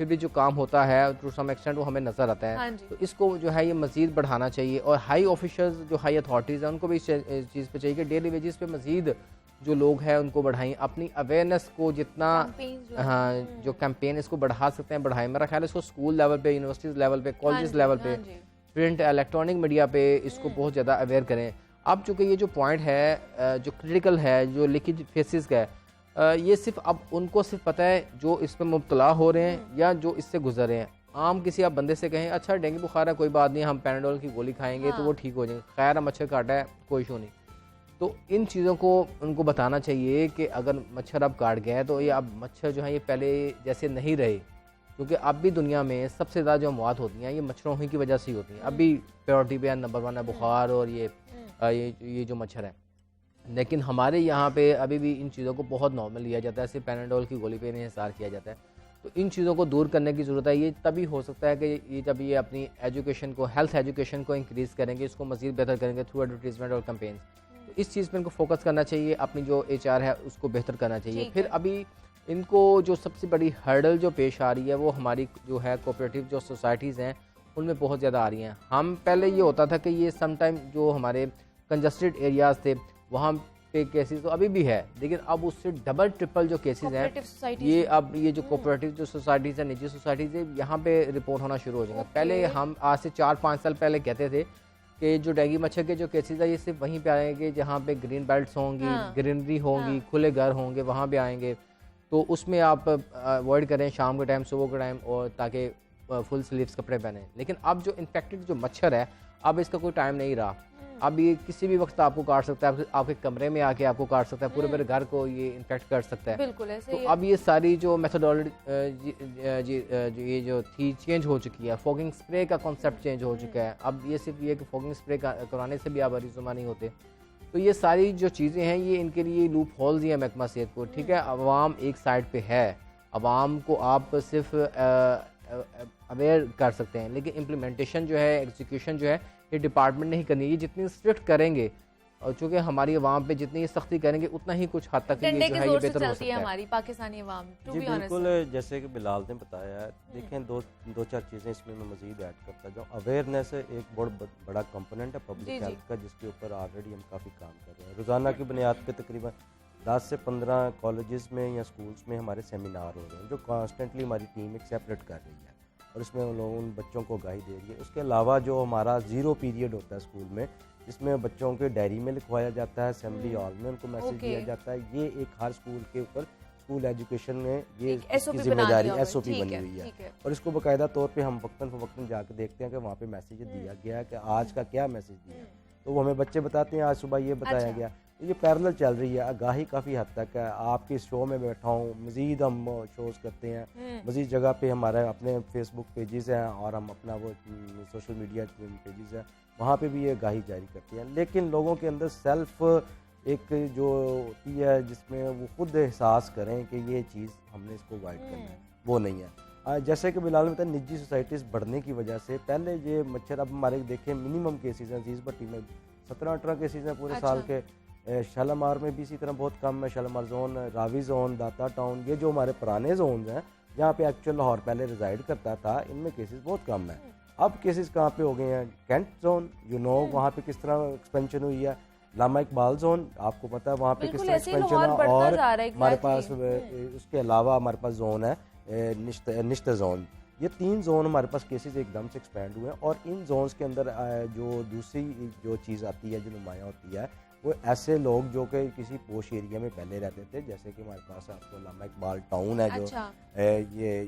फिर भी जो काम होता है टू सम एक्सटेंट वो हमें नज़र आता है।
हाँ जी।
तो इसको जो है ये मज़ीद बढ़ाना चाहिए और हाई ऑफिशर्स जो हाई अथॉरिटीज़ हैं उनको भी इस चीज़ पे चाहिए कि डेली वेजेस पे मज़ीद जो लोग हैं उनको बढ़ाएं, अपनी अवेयरनेस को जितना
Campaigns जो
हाँ जो कैंपेन इसको बढ़ा सकते हैं बढ़ाएं। मेरा ख्याल है इसको स्कूल लेवल पे, यूनिवर्सिटीज़ लेवल पे, कॉलेज लेवल पे, प्रिंट इलेक्ट्रॉनिक मीडिया पे इसको बहुत ज़्यादा अवेयर करें। अब चूँकि ये जो पॉइंट है जो क्रिटिकल है, जो लीकेज फेसिस का है, ये सिर्फ अब उनको सिर्फ पता है जो इस पर मुब्तला हो रहे हैं या जो इससे गुजर रहे हैं। आम किसी आप बंदे से कहें अच्छा डेंगू बुखार है कोई बात नहीं, हम पैराडोल की गोली खाएंगे तो वो ठीक हो जाएंगे, खैर मच्छर काटा है कोई इशू नहीं। तो इन चीज़ों को उनको बताना चाहिए कि अगर मच्छर अब काट गया है तो ये अब मच्छर जो है ये पहले जैसे नहीं रहे, क्योंकि अब भी दुनिया में सबसे ज़्यादा जो मौत होती हैं ये मच्छरों ही की वजह से ही होती हैं। अभी प्रायोरिटी पे नंबर 1 है बुखार और ये जो मच्छर है, लेकिन हमारे यहाँ पे अभी भी इन चीज़ों को बहुत नॉर्मल लिया जाता है, सिर्फ पैराडोल की गोली पे इन्हिसार किया जाता है। तो इन चीज़ों को दूर करने की ज़रूरत है। ये तभी हो सकता है कि ये जब ये अपनी एजुकेशन को, हेल्थ एजुकेशन को इंक्रीज़ करेंगे, इसको मज़ीद बेहतर करेंगे थ्रू एडवर्टीजमेंट और कैंपेन्स। तो इस चीज़ पर इनको फोकस करना चाहिए, अपनी जो HR है उसको बेहतर करना चाहिए। फिर अभी इनको जो सबसे बड़ी हर्डल जो पेश आ रही है वो हमारी जो है कोऑपरेटिव जो सोसाइटीज़ हैं उनमें बहुत ज़्यादा आ रही हैं। हम पहले ये होता था कि ये समटाइम जो हमारे कंजस्टेड एरियाज़ थे वहाँ पे केसेस तो अभी भी है, लेकिन अब उससे डबल ट्रिपल जो केसेस हैं ये अब ये जो कोऑपरेटिव जो सोसाइटीज़ हैं, निजी सोसाइटीज़ है, यहाँ पे रिपोर्ट होना शुरू हो जाएगा। पहले हम आज से 4-5 साल पहले कहते थे कि जो डेंगू मच्छर के जो केसेस है ये सिर्फ वहीं पे आएंगे जहाँ पे ग्रीन बेल्ट्स होंगी, ग्रीनरी होंगी, खुले घर होंगे, वहाँ पे आएंगे। तो उसमें आप अवॉइड करें शाम के टाइम, सुबह के टाइम, और ताकि फुल स्लीव्स कपड़े पहने। लेकिन अब जो इन्फेक्टेड जो मच्छर है अब इसका कोई टाइम नहीं रहा, अब ये किसी भी वक्त आपको काट सकता है, आपके कमरे में आके आपको काट सकता है, पूरे मेरे घर को ये इन्फेक्ट कर सकता है।
बिल्कुल ऐसे
तो अब ये सारी जो मेथोडोलॉजी ये जो थी चेंज हो चुकी है, फॉगिंग स्प्रे का कॉन्सेप्ट चेंज हो चुका है। अब ये सिर्फ ये कि फॉगिंग स्प्रे कराने से भी आप अरीजुमा नहीं होते। तो ये सारी जो चीज़ें हैं ये इनके लिए लूप होल्स ही हैं महकमा सेहत को। ठीक है, अवाम एक साइड पे है, अवाम को आप सिर्फ अवेयर कर सकते हैं, लेकिन इम्प्लीमेंटेशन जो है, एग्जीक्यूशन जो है ये डिपार्टमेंट नहीं करनी। ये जितनी स्ट्रिक्ट करेंगे और चूँकि हमारी अवाम पे जितनी ये सख्ती करेंगे उतना ही कुछ हद तक ये
डंडे
जो
के
है ये
जोर से
बेहतर हो
चलती है
सकता है।
हमारी पाकिस्तानी अवाम, टू
जी
बी ऑनेस्ट।
बिल्कुल, जैसे कि बिलाल ने बताया है, देखें दो चार चीज़ें इसमें मैं मज़ीद ऐड करता जाऊँ। अवेयरनेस एक बड़ा कंपोनेंट है पब्लिक हेल्थ का, जिसके ऊपर ऑलरेडी हम काफ़ी काम कर रहे हैं। रोज़ाना की बुनियाद पे तकरीबन 10 से 15 कॉलेजेस में या स्कूल्स में हमारे सेमिनार हो रहे हैं, जो कॉन्स्टेंटली हमारी टीम एक सेपरेट कर रही है और इसमें उन बच्चों को आगाही दे रही है। उसके अलावा जो हमारा 0 पीरियड होता है स्कूल में, जिसमें बच्चों के डायरी में लिखवाया जाता है, असेंबली हॉल में उनको मैसेज दिया जाता है। ये एक हर स्कूल के ऊपर स्कूल एजुकेशन में ये इसकी जिम्मेदारी SOP बनी हुई है और इसको बाकायदा तौर पे हम वक्तन फ़वक्तन जाकर देखते हैं कि वहाँ पे मैसेज दिया गया है कि आज का क्या मैसेज दिया, तो वो हमें बच्चे बताते हैं आज सुबह ये बताया गया। तो ये पैरेलल चल रही है, आगाही काफ़ी हद तक है। आपके इस शो में बैठा हूँ, मज़ीद हम शोज़ करते हैं, मज़ीद जगह पे हमारे अपने फेसबुक पेजेस हैं और हम अपना वो सोशल मीडिया पेजेस हैं, वहाँ पे भी ये आगाही जारी करते हैं। लेकिन लोगों के अंदर सेल्फ एक जो होती है जिसमें वो खुद एहसास करें कि ये चीज़ हमने इसको अवॉइड करना है, वो नहीं है। जैसे कि बिलाल बताया, निजी सोसाइटीज़ बढ़ने की वजह से पहले ये मच्छर, अब हमारे देखें मिनिमम केसेस हैं, अजीज़ भट्टी में 17-18 केसेस हैं पूरे साल के, शालामार में भी इसी तरह बहुत कम है, शालामार जोन, रावी जोन, दाता टाउन, ये जो हमारे पुराने जोन हैं जहाँ पे एक्चुअल लाहौर पहले रिजाइड करता था, इनमें केसेस बहुत कम है। अब केसेस कहाँ पे हो गए हैं, कैंट जोन, वहाँ पे किस तरह एक्सपेंशन हुई है। लामा इकबाल जोन आपको पता है वहाँ पे किस
बिल्कुल
तरह
ऐसे ही
एक्सपेंशन है,
लाहौर बढ़ता
और
जा रहा है,
हमारे पास
exactly।
उसके अलावा हमारे पास जोन है निश्त जोन। ये 3 जोन हमारे पास केसेस एकदम से एक्सपेंड हुए हैं, और इन जोन्स के अंदर जो दूसरी जो चीज़ आती है, जो नुमाया होती है, वो ऐसे लोग जो कि किसी पोश एरिया में पहले रहते थे, जैसे कि हमारे पास आपको लामा इकबाल टाउन है, जो
अच्छा।
ये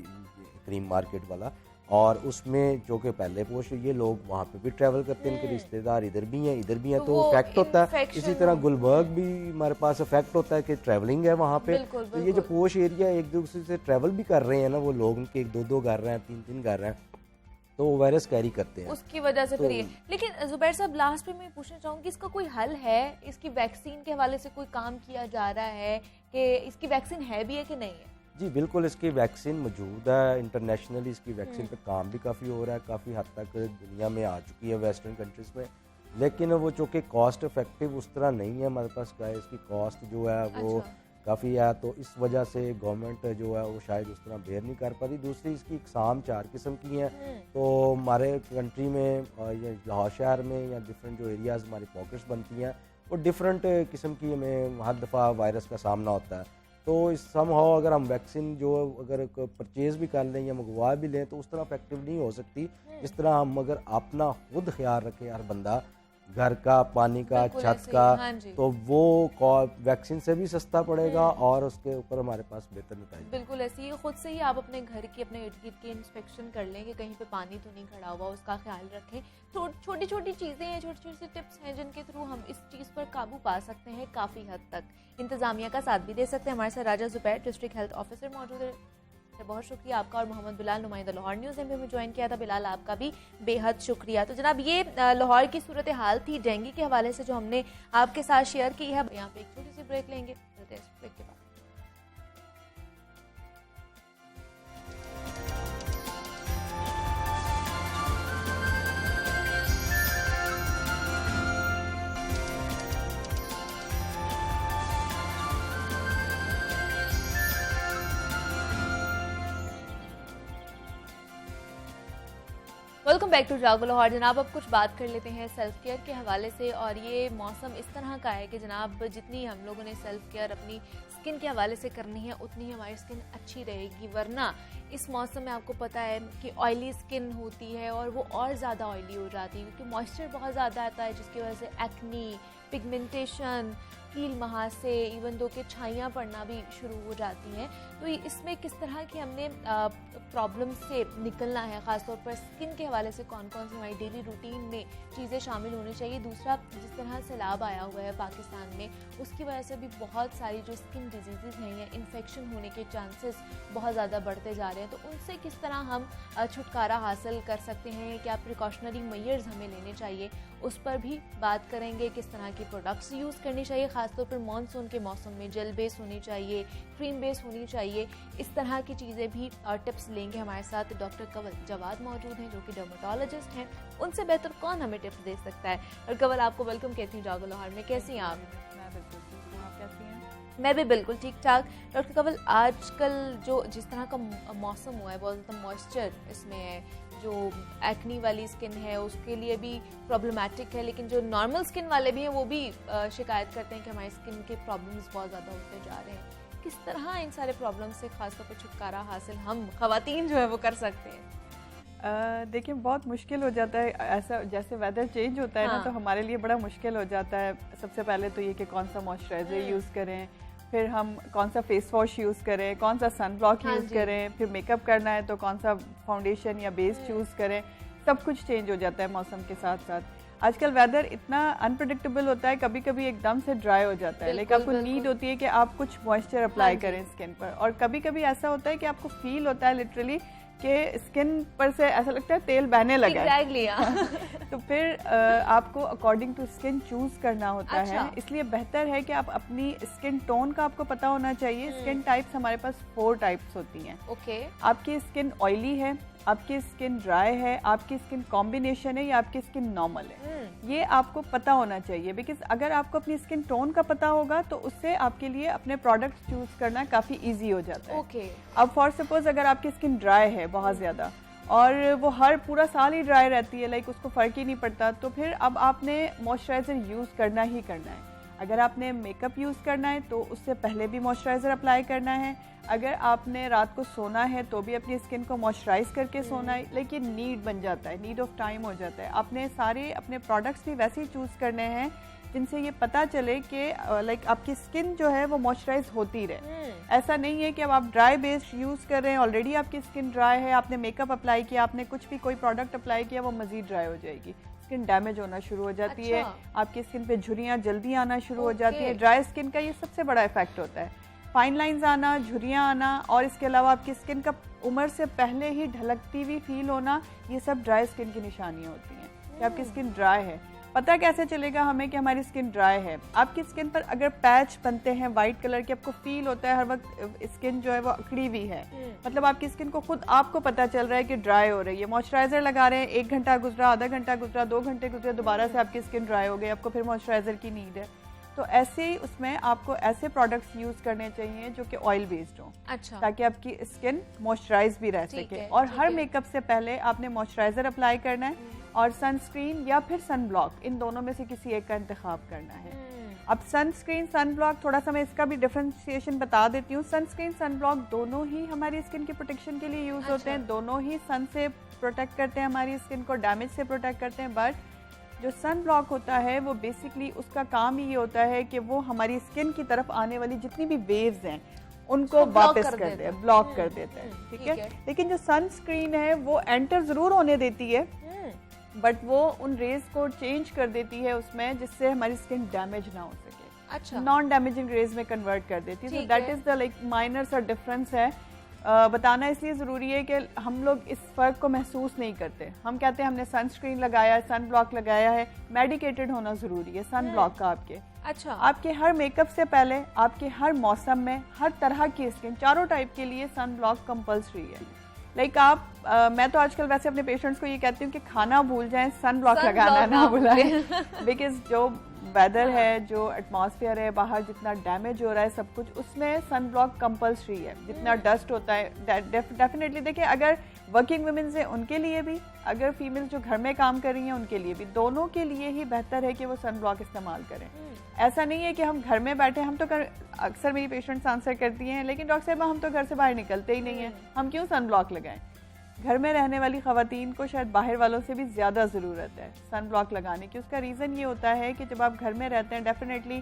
क्रीम मार्केट वाला, और उसमें जो कि पहले पोश, ये लोग वहाँ पे भी ट्रैवल करते हैं, इनके रिश्तेदार इधर भी हैं, इधर भी हैं, तो
वो
इफेक्ट होता है।
infection
इसी तरह
हो-
गुलबर्ग भी हमारे पास इफेक्ट होता है कि ट्रैवलिंग है वहाँ पे।
बिल्कुल,
तो ये जो
बिल्कुल।
पोश एरिया एक दूसरे से ट्रैवल भी कर रहे हैं ना, वो लोग उनके 1-2 घर रहे हैं, 3-3 घर रहे हैं, तो वो वायरस कैरी करते हैं।
उसकी वजह से फिर ये। लेकिन जुबैर साहब लास्ट पे मैं पूछना चाहूंगी, इसका कोई हल है? इसकी वैक्सीन के हवाले से कोई काम किया जा रहा है कि इसकी वैक्सीन है भी है कि नहीं है?
जी बिल्कुल, इसकी वैक्सीन मौजूद है। इंटरनेशनली इसकी वैक्सीन पे काम भी काफ़ी हो रहा है, काफ़ी हद तक दुनिया में आ चुकी है वेस्टर्न कंट्रीज़ में, लेकिन वो चूँकि कॉस्ट इफेक्टिव उस तरह नहीं है हमारे पास का, इसकी कॉस्ट जो है वो
अच्छा।
काफ़ी है, तो इस वजह से गवर्नमेंट जो है वो शायद उस तरह बेयर नहीं कर पाती। दूसरी इसकी इकसाम 4 किस्म की हैं, तो हमारे कंट्री में या लाहौर शहर में या डिफरेंट जो एरियाज़ हमारी पॉकेट्स बनती हैं, वो डिफरेंट किस्म की हमें हर दफ़ा वायरस का सामना होता है। तो इस समहाउ अगर हम वैक्सीन जो अगर परचेज़ भी कर लें या मंगवा भी लें, तो उस तरह इफेक्टिव नहीं हो सकती जिस तरह हम अगर अपना खुद ख्याल रखें, हर बंदा घर का, पानी का,
बिल्कुल
छत
ऐसे ही,
का,
हाँ जी।
तो वो वैक्सीन से भी सस्ता पड़ेगा और उसके ऊपर हमारे पास बेहतर नतीजे।
बिल्कुल ऐसे ही खुद से ही आप अपने घर की, अपने इर्द गिर्द की इंस्पेक्शन कर लें कि कहीं पे पानी तो नहीं खड़ा हुआ, उसका ख्याल रखें। छोटी छोटी चीज़ें हैं, छोटी छोटी टिप्स हैं जिनके थ्रू हम इस चीज़ पर काबू पा सकते हैं काफ़ी हद तक। इंतज़ामिया का साथ भी दे सकते हैं। हमारे साथ राजा जुबैर डिस्ट्रिक्ट हेल्थ ऑफिसर मौजूद है। बहुत शुक्रिया आपका, और मोहम्मद बिलाल नुमाइंदा लाहौर न्यूज़ में ज्वाइन किया था। बिलाल आपका भी बेहद शुक्रिया। तो जनाब ये लाहौर की सूरत हाल थी डेंगू के हवाले से जो हमने आपके साथ शेयर की है। यहाँ पे एक छोटी सी ब्रेक लेंगे, ब्रेक के बाद वेलकम बैक टू जागो लाहौर। जनाब अब कुछ बात कर लेते हैं सेल्फ केयर के हवाले से। और ये मौसम इस तरह का है कि जनाब जितनी हम लोगों ने सेल्फ केयर अपनी स्किन के हवाले से करनी है, उतनी ही हमारी स्किन अच्छी रहेगी। वरना इस मौसम में आपको पता है कि ऑयली स्किन होती है और वो और ज़्यादा ऑयली हो जाती है क्योंकि मॉइस्चर बहुत ज़्यादा आता है, जिसकी वजह से एक्नी, पिगमेंटेशन, कील महासे, इवन दो के छाइयाँ पड़ना भी शुरू हो जाती हैं। तो इसमें किस तरह की हमने प्रॉब्लम से निकलना है, ख़ासतौर पर स्किन के हवाले से कौन कौन सी हमारी डेली रूटीन में चीज़ें शामिल होनी चाहिए। दूसरा, जिस तरह सैलाब आया हुआ है पाकिस्तान में, उसकी वजह से भी बहुत सारी जो स्किन डिजीज़ हैं या इन्फेक्शन होने के चांसेस बहुत ज़्यादा बढ़ते जा रहे हैं। तो उनसे किस तरह हम छुटकारा हासिल कर सकते हैं, क्या प्रिकॉशनरी मेजर्स हमें लेने चाहिए, उस पर भी बात करेंगे। किस तरह की प्रोडक्ट्स यूज़ करनी चाहिए, ख़ासतौर पर मानसून के मौसम में जेल बेस होनी चाहिए, क्रीम बेस होनी चाहिए, इस तरह की चीज़ें भी टिप्स लेंगे। हमारे साथ डॉक्टर कंवल जवाद मौजूद हैं जो कि डर्मेटोलॉजिस्ट हैं। उनसे बेहतर कौन हमें टिप्स दे सकता है। और कंवल, आपको वेलकम कहती हूँ जागो लाहौर में। कैसी हैं आप?
मैं बिल्कुल ठीक हूँ, आप कैसी हैं?
मैं भी बिल्कुल ठीक ठाक। डॉक्टर कंवल, आजकल जो जिस तरह का मौसम हुआ है, बहुत ज़्यादा मॉइस्चर इसमें है, जो एक्नी वाली स्किन है उसके लिए भी प्रॉब्लमैटिक है, लेकिन जो नॉर्मल स्किन वाले भी हैं वो भी शिकायत करते हैं कि हमारी स्किन के प्रॉब्लम्स बहुत ज़्यादा होते जा रहे हैं। किस तरह इन सारे प्रॉब्लम्स से खासतौर पर छुटकारा हासिल हम ख़वातीन जो है वो कर सकते हैं?
देखिए, बहुत मुश्किल हो जाता है ऐसा, जैसे वेदर चेंज होता है ना, तो हमारे लिए बड़ा मुश्किल हो जाता है। सबसे पहले तो ये कि कौन सा मॉइस्चराइज़र यूज़ करें, फिर हम कौन सा फेस वॉश यूज़ करें, कौन सा सन ब्लॉक यूज़ करें, फिर मेकअप करना है तो कौन सा फाउंडेशन या बेस चूज़ करें। सब कुछ चेंज हो जाता है मौसम के साथ साथ। आजकल वेदर इतना अनप्रडिक्टेबल होता है, कभी कभी एकदम से ड्राई हो जाता है, लेकिन आपको नीड होती है कि आप कुछ मॉइस्चर अप्लाई करें स्किन पर। और कभी कभी ऐसा होता है कि आपको फील होता है लिटरली कि स्किन पर से ऐसा लगता है तेल बहने लगा है। तो फिर आपको अकॉर्डिंग टू स्किन चूज करना होता है। इसलिए बेहतर है कि आप अपनी स्किन टोन का आपको पता होना चाहिए। स्किन टाइप्स हमारे पास 4 टाइप्स होती हैं। आपकी स्किन ऑयली है, आपकी स्किन ड्राई है, आपकी स्किन कॉम्बिनेशन है या आपकी स्किन नॉर्मल है, ये आपको पता होना चाहिए। बिकॉज अगर आपको अपनी स्किन टोन का पता होगा तो उससे आपके लिए अपने प्रोडक्ट्स चूज करना काफ़ी इजी हो जाता है। अब फॉर सपोज अगर आपकी स्किन ड्राई है बहुत ज़्यादा और वो हर पूरा साल ही ड्राई रहती है, लाइक उसको फ़र्क ही नहीं पड़ता। तो फिर अब आपने मॉइस्चराइज़र यूज़ करना ही करना है। अगर आपने मेकअप यूज़ करना है तो उससे पहले भी मॉइस्चराइज़र अप्लाई करना है। अगर आपने रात को सोना है तो भी अपनी स्किन को मॉइस्चराइज़ करके सोना है, लेकिन नीड बन जाता है, नीड ऑफ टाइम हो जाता है। आपने सारे अपने प्रोडक्ट्स भी वैसे ही चूज़ करने हैं जिनसे ये पता चले कि लाइक आपकी स्किन जो है वो मॉइस्चराइज होती रहे। ऐसा नहीं है कि अब आप ड्राई बेस्ड यूज़ कर रहे हैं, ऑलरेडी आपकी स्किन ड्राई है, आपने मेकअप अप्लाई किया, आपने कुछ भी कोई प्रोडक्ट अप्लाई किया, वो मज़ीद ड्राई हो जाएगी, स्किन डैमेज होना शुरू हो जाती है, आपकी स्किन पे झुर्रियाँ जल्दी आना शुरू हो जाती है। ड्राई स्किन का ये सबसे बड़ा इफेक्ट होता है, फाइन लाइंस आना, झुर्रियाँ आना, और इसके अलावा आपकी स्किन का उम्र से पहले ही ढलकती हुई फील होना, ये सब ड्राई स्किन की निशानियाँ होती हैं कि आपकी स्किन ड्राई है। पता कैसे चलेगा हमें कि हमारी स्किन ड्राई है? आपकी स्किन पर अगर पैच बनते हैं वाइट कलर के, आपको फील होता है हर वक्त स्किन जो है वो अकड़ी हुई है, मतलब आपकी स्किन को खुद आपको पता चल रहा है कि ड्राई हो रही है। मॉइस्चराइजर लगा रहे हैं, 1 घंटा गुजरा, आधा घंटा गुजरा, 2 घंटे गुजरे, दोबारा से आपकी स्किन ड्राई हो गई, आपको फिर मॉइस्चराइजर की नीड है। तो ऐसे ही उसमें आपको ऐसे प्रोडक्ट्स यूज करने चाहिए जो कि ऑयल बेस्ड हो,
अच्छा,
ताकि आपकी स्किन मॉइस्चराइज भी रह सके। और हर मेकअप से पहले आपने मॉइस्चराइजर अप्लाई करना है और सनस्क्रीन या फिर सन ब्लॉक, इन दोनों में से किसी एक का इंतखाब करना है। अब सनस्क्रीन सन ब्लॉक, थोड़ा सा मैं इसका भी डिफरेंशिएशन बता देती हूँ। सनस्क्रीन सन ब्लॉक दोनों ही हमारी स्किन के प्रोटेक्शन के लिए यूज होते हैं, दोनों ही सन से प्रोटेक्ट करते हैं, हमारी स्किन को डैमेज से प्रोटेक्ट करते हैं। बट जो सन ब्लॉक होता है वो बेसिकली उसका काम ही ये होता है कि वो हमारी स्किन की तरफ आने वाली जितनी भी वेव्स हैं उनको वापस कर दे, ब्लॉक कर देता है, ठीक है। लेकिन जो सनस्क्रीन है वो एंटर जरूर होने देती है, बट वो उन रेज को चेंज कर देती है उसमें, जिससे हमारी स्किन डैमेज ना हो सके। अच्छा, नॉन डैमेजिंग रेज में कन्वर्ट कर देती है। So that is the like minor सा डिफरेंस है। बताना इसलिए ज़रूरी है कि हम लोग इस फ़र्क को महसूस नहीं करते। हम कहते हैं हमने सनस्क्रीन लगाया है, सन ब्लॉक लगाया है, मेडिकेटेड होना ज़रूरी है सन ब्लॉक का आपके। अच्छा, आपके हर मेकअप से पहले, आपके हर मौसम में, हर तरह की स्किन, चारों टाइप के लिए सन ब्लॉक कंपल्सरी है। लाइक आप मैं तो आजकल वैसे अपने पेशेंट्स को ये कहती हूँ कि खाना भूल जाएं, सन ब्लॉक लगाना ना भुलाएं, बिकॉज जो वेदर है, जो एटमॉस्फेयर है बाहर, जितना डैमेज हो रहा है सब कुछ, उसमें सन ब्लॉक कंपल्सरी है। जितना डस्ट होता है डेफिनेटली, देखिए अगर वर्किंग वुमेन्स हैं उनके लिए भी, अगर फीमेल्स जो घर में काम कर रही हैं उनके लिए भी, दोनों के लिए ही बेहतर है कि वो सन ब्लॉक इस्तेमाल करें। ऐसा नहीं है कि हम घर में बैठे, हम तो अक्सर मेरी पेशेंट्स आंसर करती हैं, लेकिन डॉक्टर साहब हम तो घर से बाहर निकलते ही नहीं हैं, हम क्यों सन ब्लॉक लगाएं? घर में रहने वाली ख़वातीन को शायद बाहर वालों से भी ज़्यादा ज़रूरत है सन ब्लॉक लगाने की। उसका रीज़न ये होता है कि जब आप घर में रहते हैं, डेफिनेटली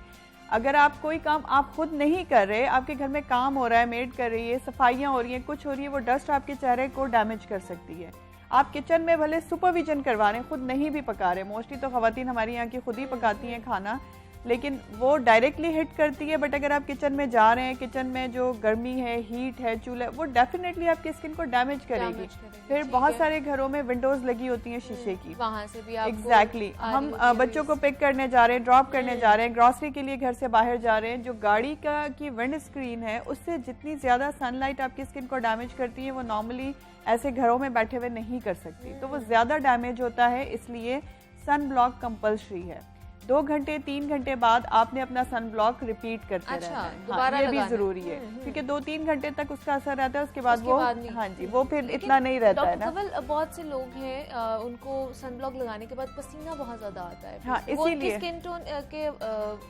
अगर आप कोई काम आप खुद नहीं कर रहे, आपके घर में काम हो रहा है, मेड कर रही है, सफाइयाँ हो रही हैं, कुछ हो रही है, वो डस्ट आपके चेहरे को डैमेज कर सकती है। आप किचन में भले सुपरविजन करवा रहे हैं, खुद नहीं भी पका रहे, मोस्टली तो ख़वातीन हमारी यहाँ की खुद ही पकाती हैं खाना, लेकिन वो डायरेक्टली हिट करती है। बट अगर आप किचन में जा रहे हैं, किचन में जो गर्मी है, हीट है, चूल्हा, वो डेफिनेटली आपकी स्किन को डैमेज करेगी। फिर बहुत सारे घरों में विंडोज लगी होती हैं शीशे की, वहां से भी एग्जैक्टली हम बच्चों को पिक करने जा रहे हैं, ड्रॉप करने जा रहे हैं, ग्रॉसरी के लिए घर से बाहर जा रहे हैं, जो गाड़ी की विंड स्क्रीन है उससे जितनी ज्यादा सनलाइट आपकी स्किन को डैमेज करती है, वो नॉर्मली ऐसे घरों में बैठे हुए नहीं कर सकती, तो वो ज्यादा डैमेज होता है। इसलिए सन ब्लॉक कंपल्सरी है। 2 घंटे 3 घंटे बाद आपने अपना सन ब्लॉक रिपीट करते रहना है। हाँ, ये भी जरूरी है, क्योंकि 2-3 घंटे तक उसका असर रहता है, उसके बाद वो हाँ जी वो फिर इतना नहीं रहता है ना।
बहुत से लोग हैं उनको सन ब्लॉक लगाने के बाद पसीना बहुत ज्यादा आता है,
हाँ, इसीलिए
स्किन टोन के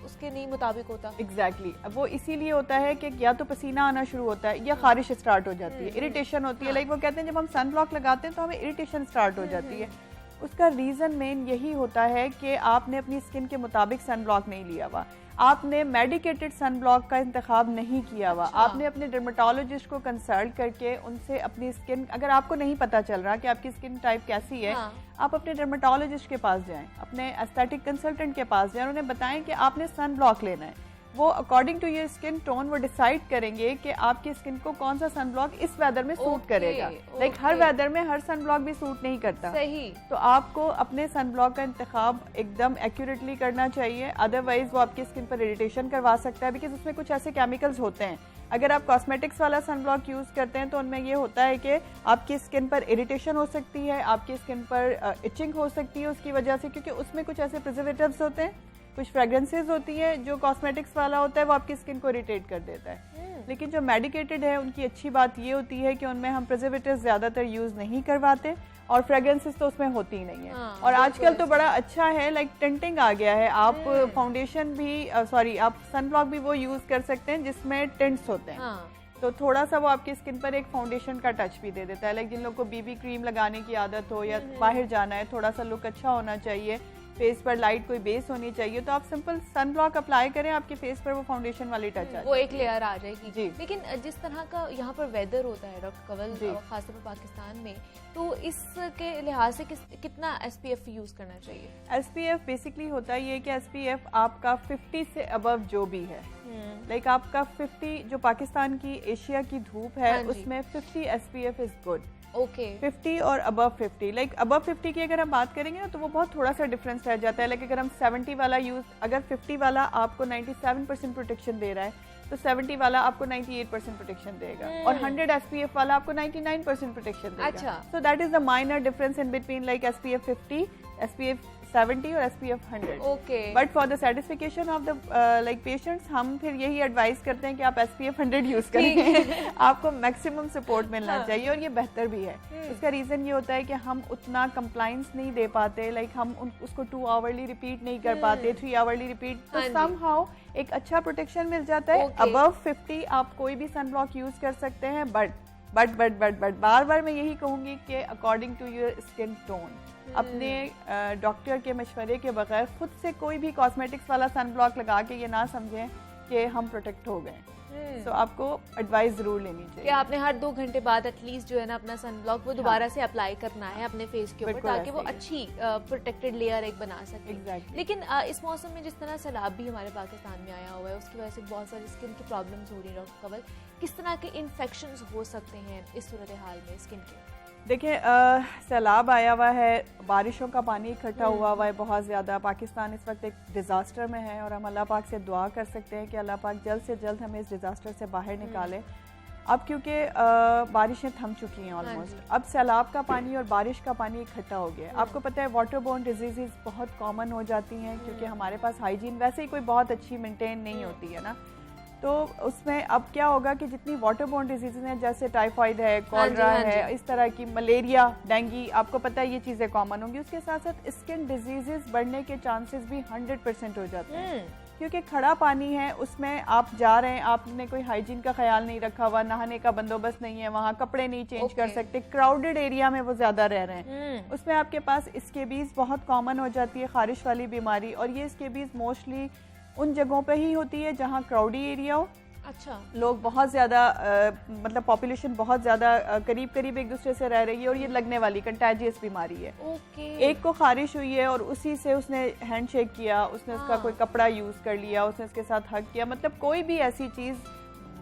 उसके नहीं मुताबिक होता।
एग्जैक्टली, वो इसीलिए होता है कि या तो पसीना आना शुरू होता है या खारिश स्टार्ट हो जाती है, इरिटेशन होती है। लाइक वो कहते हैं जब हम सन ब्लॉक लगाते हैं तो हमें इरिटेशन स्टार्ट हो जाती है। उसका रीज़न मेन यही होता है कि आपने अपनी स्किन के मुताबिक सन ब्लॉक नहीं लिया हुआ, आपने मेडिकेटेड सन ब्लॉक का इंतखाब नहीं किया हुआ। आपने अपने डर्मेटोलॉजिस्ट को कंसल्ट करके उनसे अपनी स्किन, अगर आपको नहीं पता चल रहा कि आपकी स्किन टाइप कैसी है, आप अपने डर्मेटोलॉजिस्ट के पास जाएं, अपने एस्थेटिक कंसल्टेंट के पास जाएं, उन्हें बताएं कि आपने सन ब्लॉक लेना है। वो according to your skin tone वो डिसाइड करेंगे कि आपकी स्किन को कौन सा सन ब्लॉक इस वेदर में सूट करेगा। लाइक हर वेदर में हर सन ब्लॉक भी सूट नहीं करता, सही। तो आपको अपने सन ब्लॉक का इंतखाब एकदम एक्यूरेटली करना चाहिए, अदरवाइज वो आपकी स्किन पर इरिटेशन करवा सकता है, बिकॉज उसमें कुछ ऐसे केमिकल्स होते हैं। अगर आप कॉस्मेटिक्स वाला सन ब्लॉक यूज करते हैं तो उनमें ये होता है कि आपकी स्किन पर इरिटेशन हो सकती है, आपकी स्किन पर इचिंग हो सकती है उसकी वजह से, क्योंकि उसमें कुछ ऐसे प्रिजर्वेटिव्स होते हैं, कुछ फ्रेग्रेंसेज होती है, जो कॉस्मेटिक्स वाला होता है वो आपकी स्किन को इरिटेट कर देता है। लेकिन जो मेडिकेटेड है उनकी अच्छी बात ये होती है कि उनमें हम प्रिजर्वेटिव ज़्यादातर यूज़ नहीं करवाते और फ्रेग्रेंसेस तो उसमें होती ही नहीं है।
हाँ,
और आजकल तो बड़ा अच्छा है, लाइक टिंटिंग आ गया है, आप फाउंडेशन भी आप सन ब्लॉक भी वो यूज़ कर सकते हैं जिसमें टिंट्स होते हैं।
हाँ।
तो थोड़ा सा वो आपकी स्किन पर एक फाउंडेशन का टच भी दे देता है। लाइक जिन लोगों को बीबी क्रीम लगाने की आदत हो या बाहर जाना है, थोड़ा सा लुक अच्छा होना चाहिए, फेस पर लाइट कोई बेस होनी चाहिए, तो आप सिंपल सन ब्लॉक अप्लाई करें, आपके फेस पर वो फाउंडेशन वाली टच आ
वो एक लेयर आ जाएगी।
जी।
लेकिन जिस तरह का यहाँ पर वेदर होता है डॉक्टर कंवल, खासतौर पर पाकिस्तान में, तो इसके लिहाज से कितना SPF यूज करना चाहिए?
SPF बेसिकली होता है ये कि SPF आपका 50 से अबव जो भी है, लाइक आपका 50, जो पाकिस्तान की एशिया की धूप है उसमें 50 SPF इज गुड।
ओके।
50 और अबव 50, लाइक अबव 50 की अगर हम बात करेंगे ना तो वो बहुत थोड़ा सा डिफरेंस रह जाता है। लाइक अगर हम 70 वाला यूज, अगर 50 वाला आपको 97% प्रोटेक्शन दे रहा है तो 70 वाला आपको 98% प्रोटेक्शन देगा और 100 SPF वाला आपको 99% प्रोटेक्शन देगा।
अच्छा।
So that is the minor difference in between like SPF 50, SPF 70 और SPF 100।
Okay.
But for the satisfaction of the like patients हम फिर यही एडवाइस करते हैं कि आप SPF 100 यूज करें। आपको मैक्सिमम सपोर्ट मिलना चाहिए और ये बेहतर भी है। इसका रीजन ये होता है कि हम उतना कंप्लाइंस नहीं दे पाते, लाइक हम उसको 2 आवरली रिपीट नहीं कर पाते, 3 आवरली रिपीट, तो समहाउ एक अच्छा प्रोटेक्शन मिल जाता है। अबव 50 आप कोई भी सन ब्लॉक यूज कर सकते हैं, बट बार बार मैं यही कहूंगी कि according to your skin tone, अपने डॉक्टर के मशवरे के बगैर खुद से कोई भी कॉस्मेटिक्स वाला सन ब्लॉक लगा के ये ना समझें कि हम प्रोटेक्ट हो गए। तो आपको एडवाइस जरूर लेनी चाहिए
कि आपने हर 2 घंटे बाद एटलीस्ट जो है ना अपना सन ब्लॉक वो दोबारा से अप्लाई करना है अपने फेस के ऊपर, ताकि वो अच्छी प्रोटेक्टेड लेयर एक बना सके। लेकिन इस मौसम में जिस तरह सैलाब भी हमारे पाकिस्तान में आया हुआ है, उसकी वजह से बहुत सारी स्किन की प्रॉब्लम्स हो रही है डॉक्टर कंवल, किस तरह के इन्फेक्शंस हो सकते हैं इस सूरत हाल में स्किन के?
देखिए, सैलाब आया हुआ है, बारिशों का पानी इकट्ठा हुआ हुआ है बहुत ज़्यादा। पाकिस्तान इस वक्त एक डिज़ास्टर में है और हम अल्लाह पाक से दुआ कर सकते हैं कि अल्लाह पाक जल्द से जल्द हमें इस डिज़ास्टर से बाहर निकाले। अब क्योंकि बारिशें थम चुकी हैं ऑलमोस्ट, अब सैलाब का पानी और बारिश का पानी इकट्ठा हो गया। आपको पता है वाटर बोर्न डिजीज़ बहुत कॉमन हो जाती हैं क्योंकि हमारे पास हाइजीन वैसे ही कोई बहुत अच्छी मेंटेन नहीं होती है ना। तो उसमें अब क्या होगा कि जितनी वाटर बोर्न डिजीज़ हैं, जैसे टाइफाइड है, कॉलरा है, इस तरह की मलेरिया, डेंगू, आपको पता है ये चीज़ें कॉमन होंगी। उसके साथ साथ स्किन डिजीज़ बढ़ने के चांसेस भी 100% हो जाते हैं क्योंकि खड़ा पानी है, उसमें आप जा रहे हैं, आपने कोई हाइजीन का ख्याल नहीं रखा हुआ, नहाने का बंदोबस्त नहीं है, वहाँ कपड़े नहीं चेंज कर सकते, क्राउडेड एरिया में वो ज़्यादा रह रहे हैं, उसमें आपके पास स्केबीज बहुत कॉमन हो जाती है, खारिश वाली बीमारी। और ये स्केबीज मोस्टली उन जगहों पे ही होती है जहाँ क्राउडी एरिया हो।
अच्छा।
लोग बहुत ज़्यादा मतलब पॉपुलेशन बहुत ज़्यादा करीब करीब एक दूसरे से रह रही है और ये लगने वाली कंटेजियस बीमारी है। एक को खारिश हुई है और उसी से उसने हैंडशेक किया, उसने उसका कोई कपड़ा यूज़ कर लिया, उसने उसके साथ हग किया, मतलब कोई भी ऐसी चीज़,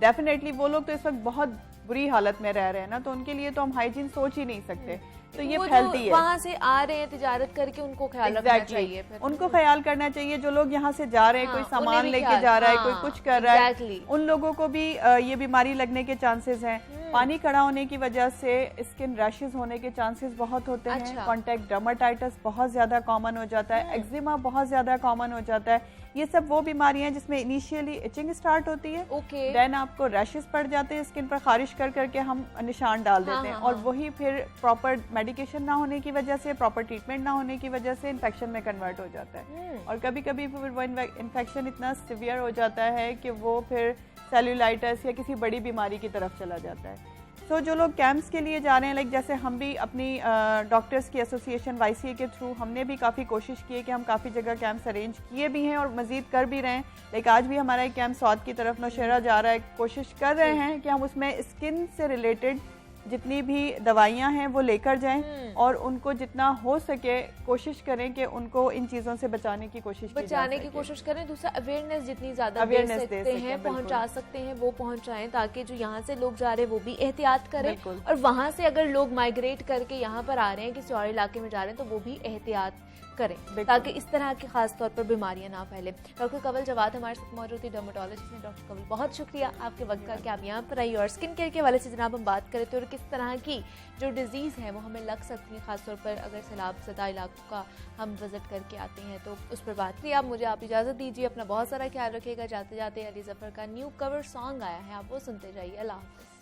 डेफिनेटली वो लोग तो इस वक्त बहुत बुरी हालत में रह रहे हैं ना, तो उनके लिए तो हम हाइजीन सोच ही नहीं सकते। तो ये फैलती है।
वहाँ से आ रहे हैं तिजारत करके, उनको ख्याल रखना चाहिए।
उनको ख्याल करना चाहिए। जो लोग यहाँ से जा रहे हैं, कोई सामान लेके जा रहा है, कोई कुछ कर रहा है, उन लोगों को भी ये बीमारी लगने के चांसेस हैं। पानी खड़ा होने की वजह से स्किन रैशेस होने के चांसेस बहुत होते हैं। कॉन्टैक्ट डर्माटाइटिस बहुत ज्यादा कॉमन हो जाता है, एक्जिमा बहुत ज्यादा कॉमन हो जाता है। ये सब वो बीमारियां जिसमें इनिशियली इचिंग स्टार्ट होती है, देन आपको रैशेस पड़ जाते हैं, स्किन पर खारिश कर करके हम निशान डाल देते हैं, और वही फिर प्रॉपर मेडिकेशन ना होने की वजह से, प्रॉपर ट्रीटमेंट ना होने की वजह से इन्फेक्शन में कन्वर्ट हो जाता है। और कभी कभी फिर वो इन्फेक्शन इतना सिवियर हो जाता है कि वो फिर सेल्यूलाइटिस या किसी बड़ी बीमारी की तरफ चला जाता है। तो जो लोग कैंप्स के लिए जा रहे हैं, लाइक जैसे हम भी अपनी डॉक्टर्स की एसोसिएशन YCA के थ्रू हमने भी काफ़ी कोशिश की है कि हम काफ़ी जगह कैंप्स अरेंज किए भी हैं और मज़ीद कर भी रहे हैं। लाइक आज भी हमारा एक कैंप सौद की तरफ नौशेरा जा रहा है। कोशिश कर रहे हैं कि हम उसमें स्किन से रिलेटेड जितनी भी दवाइयाँ हैं वो लेकर जाएं और उनको जितना हो सके कोशिश करें कि उनको इन चीज़ों से बचाने की कोशिश
करें। दूसरा अवेयरनेस जितनी ज़्यादा दे सकते हैं, पहुंचा सकते हैं, वो पहुंचाएं, ताकि जो यहाँ से लोग जा रहे हैं वो भी एहतियात करें, और वहाँ से अगर लोग माइग्रेट करके यहाँ पर आ रहे हैं, किसी और इलाके में जा रहे हैं, तो वो भी एहतियात करें ताकि इस तरह की खास तौर पर बीमारियां ना फैले। डॉक्टर कंवल जवाद हमारे साथ मौजूद थी, डर्मेटोलॉजिस्ट हैं। डॉक्टर कंवल, बहुत शुक्रिया आपके वक्त का कि आप यहाँ पर आई और स्किन केयर के हवाले से जनाब हम बात करें तो किस तरह की जो डिजीज़ है वो हमें लग सकती है, ख़ासतौर पर अगर सैलाब ज़दा इलाकों का हम विज़िट करके आते हैं। तो उस पर बात करिए। आप इजाज़त दीजिए, अपना बहुत सारा ख्याल रखिएगा। जाते जाते अली ज़फ़र का न्यू कवर सॉन्ग आया है, आप वो सुनते जाइए। अल्लाह हाफ़िज़।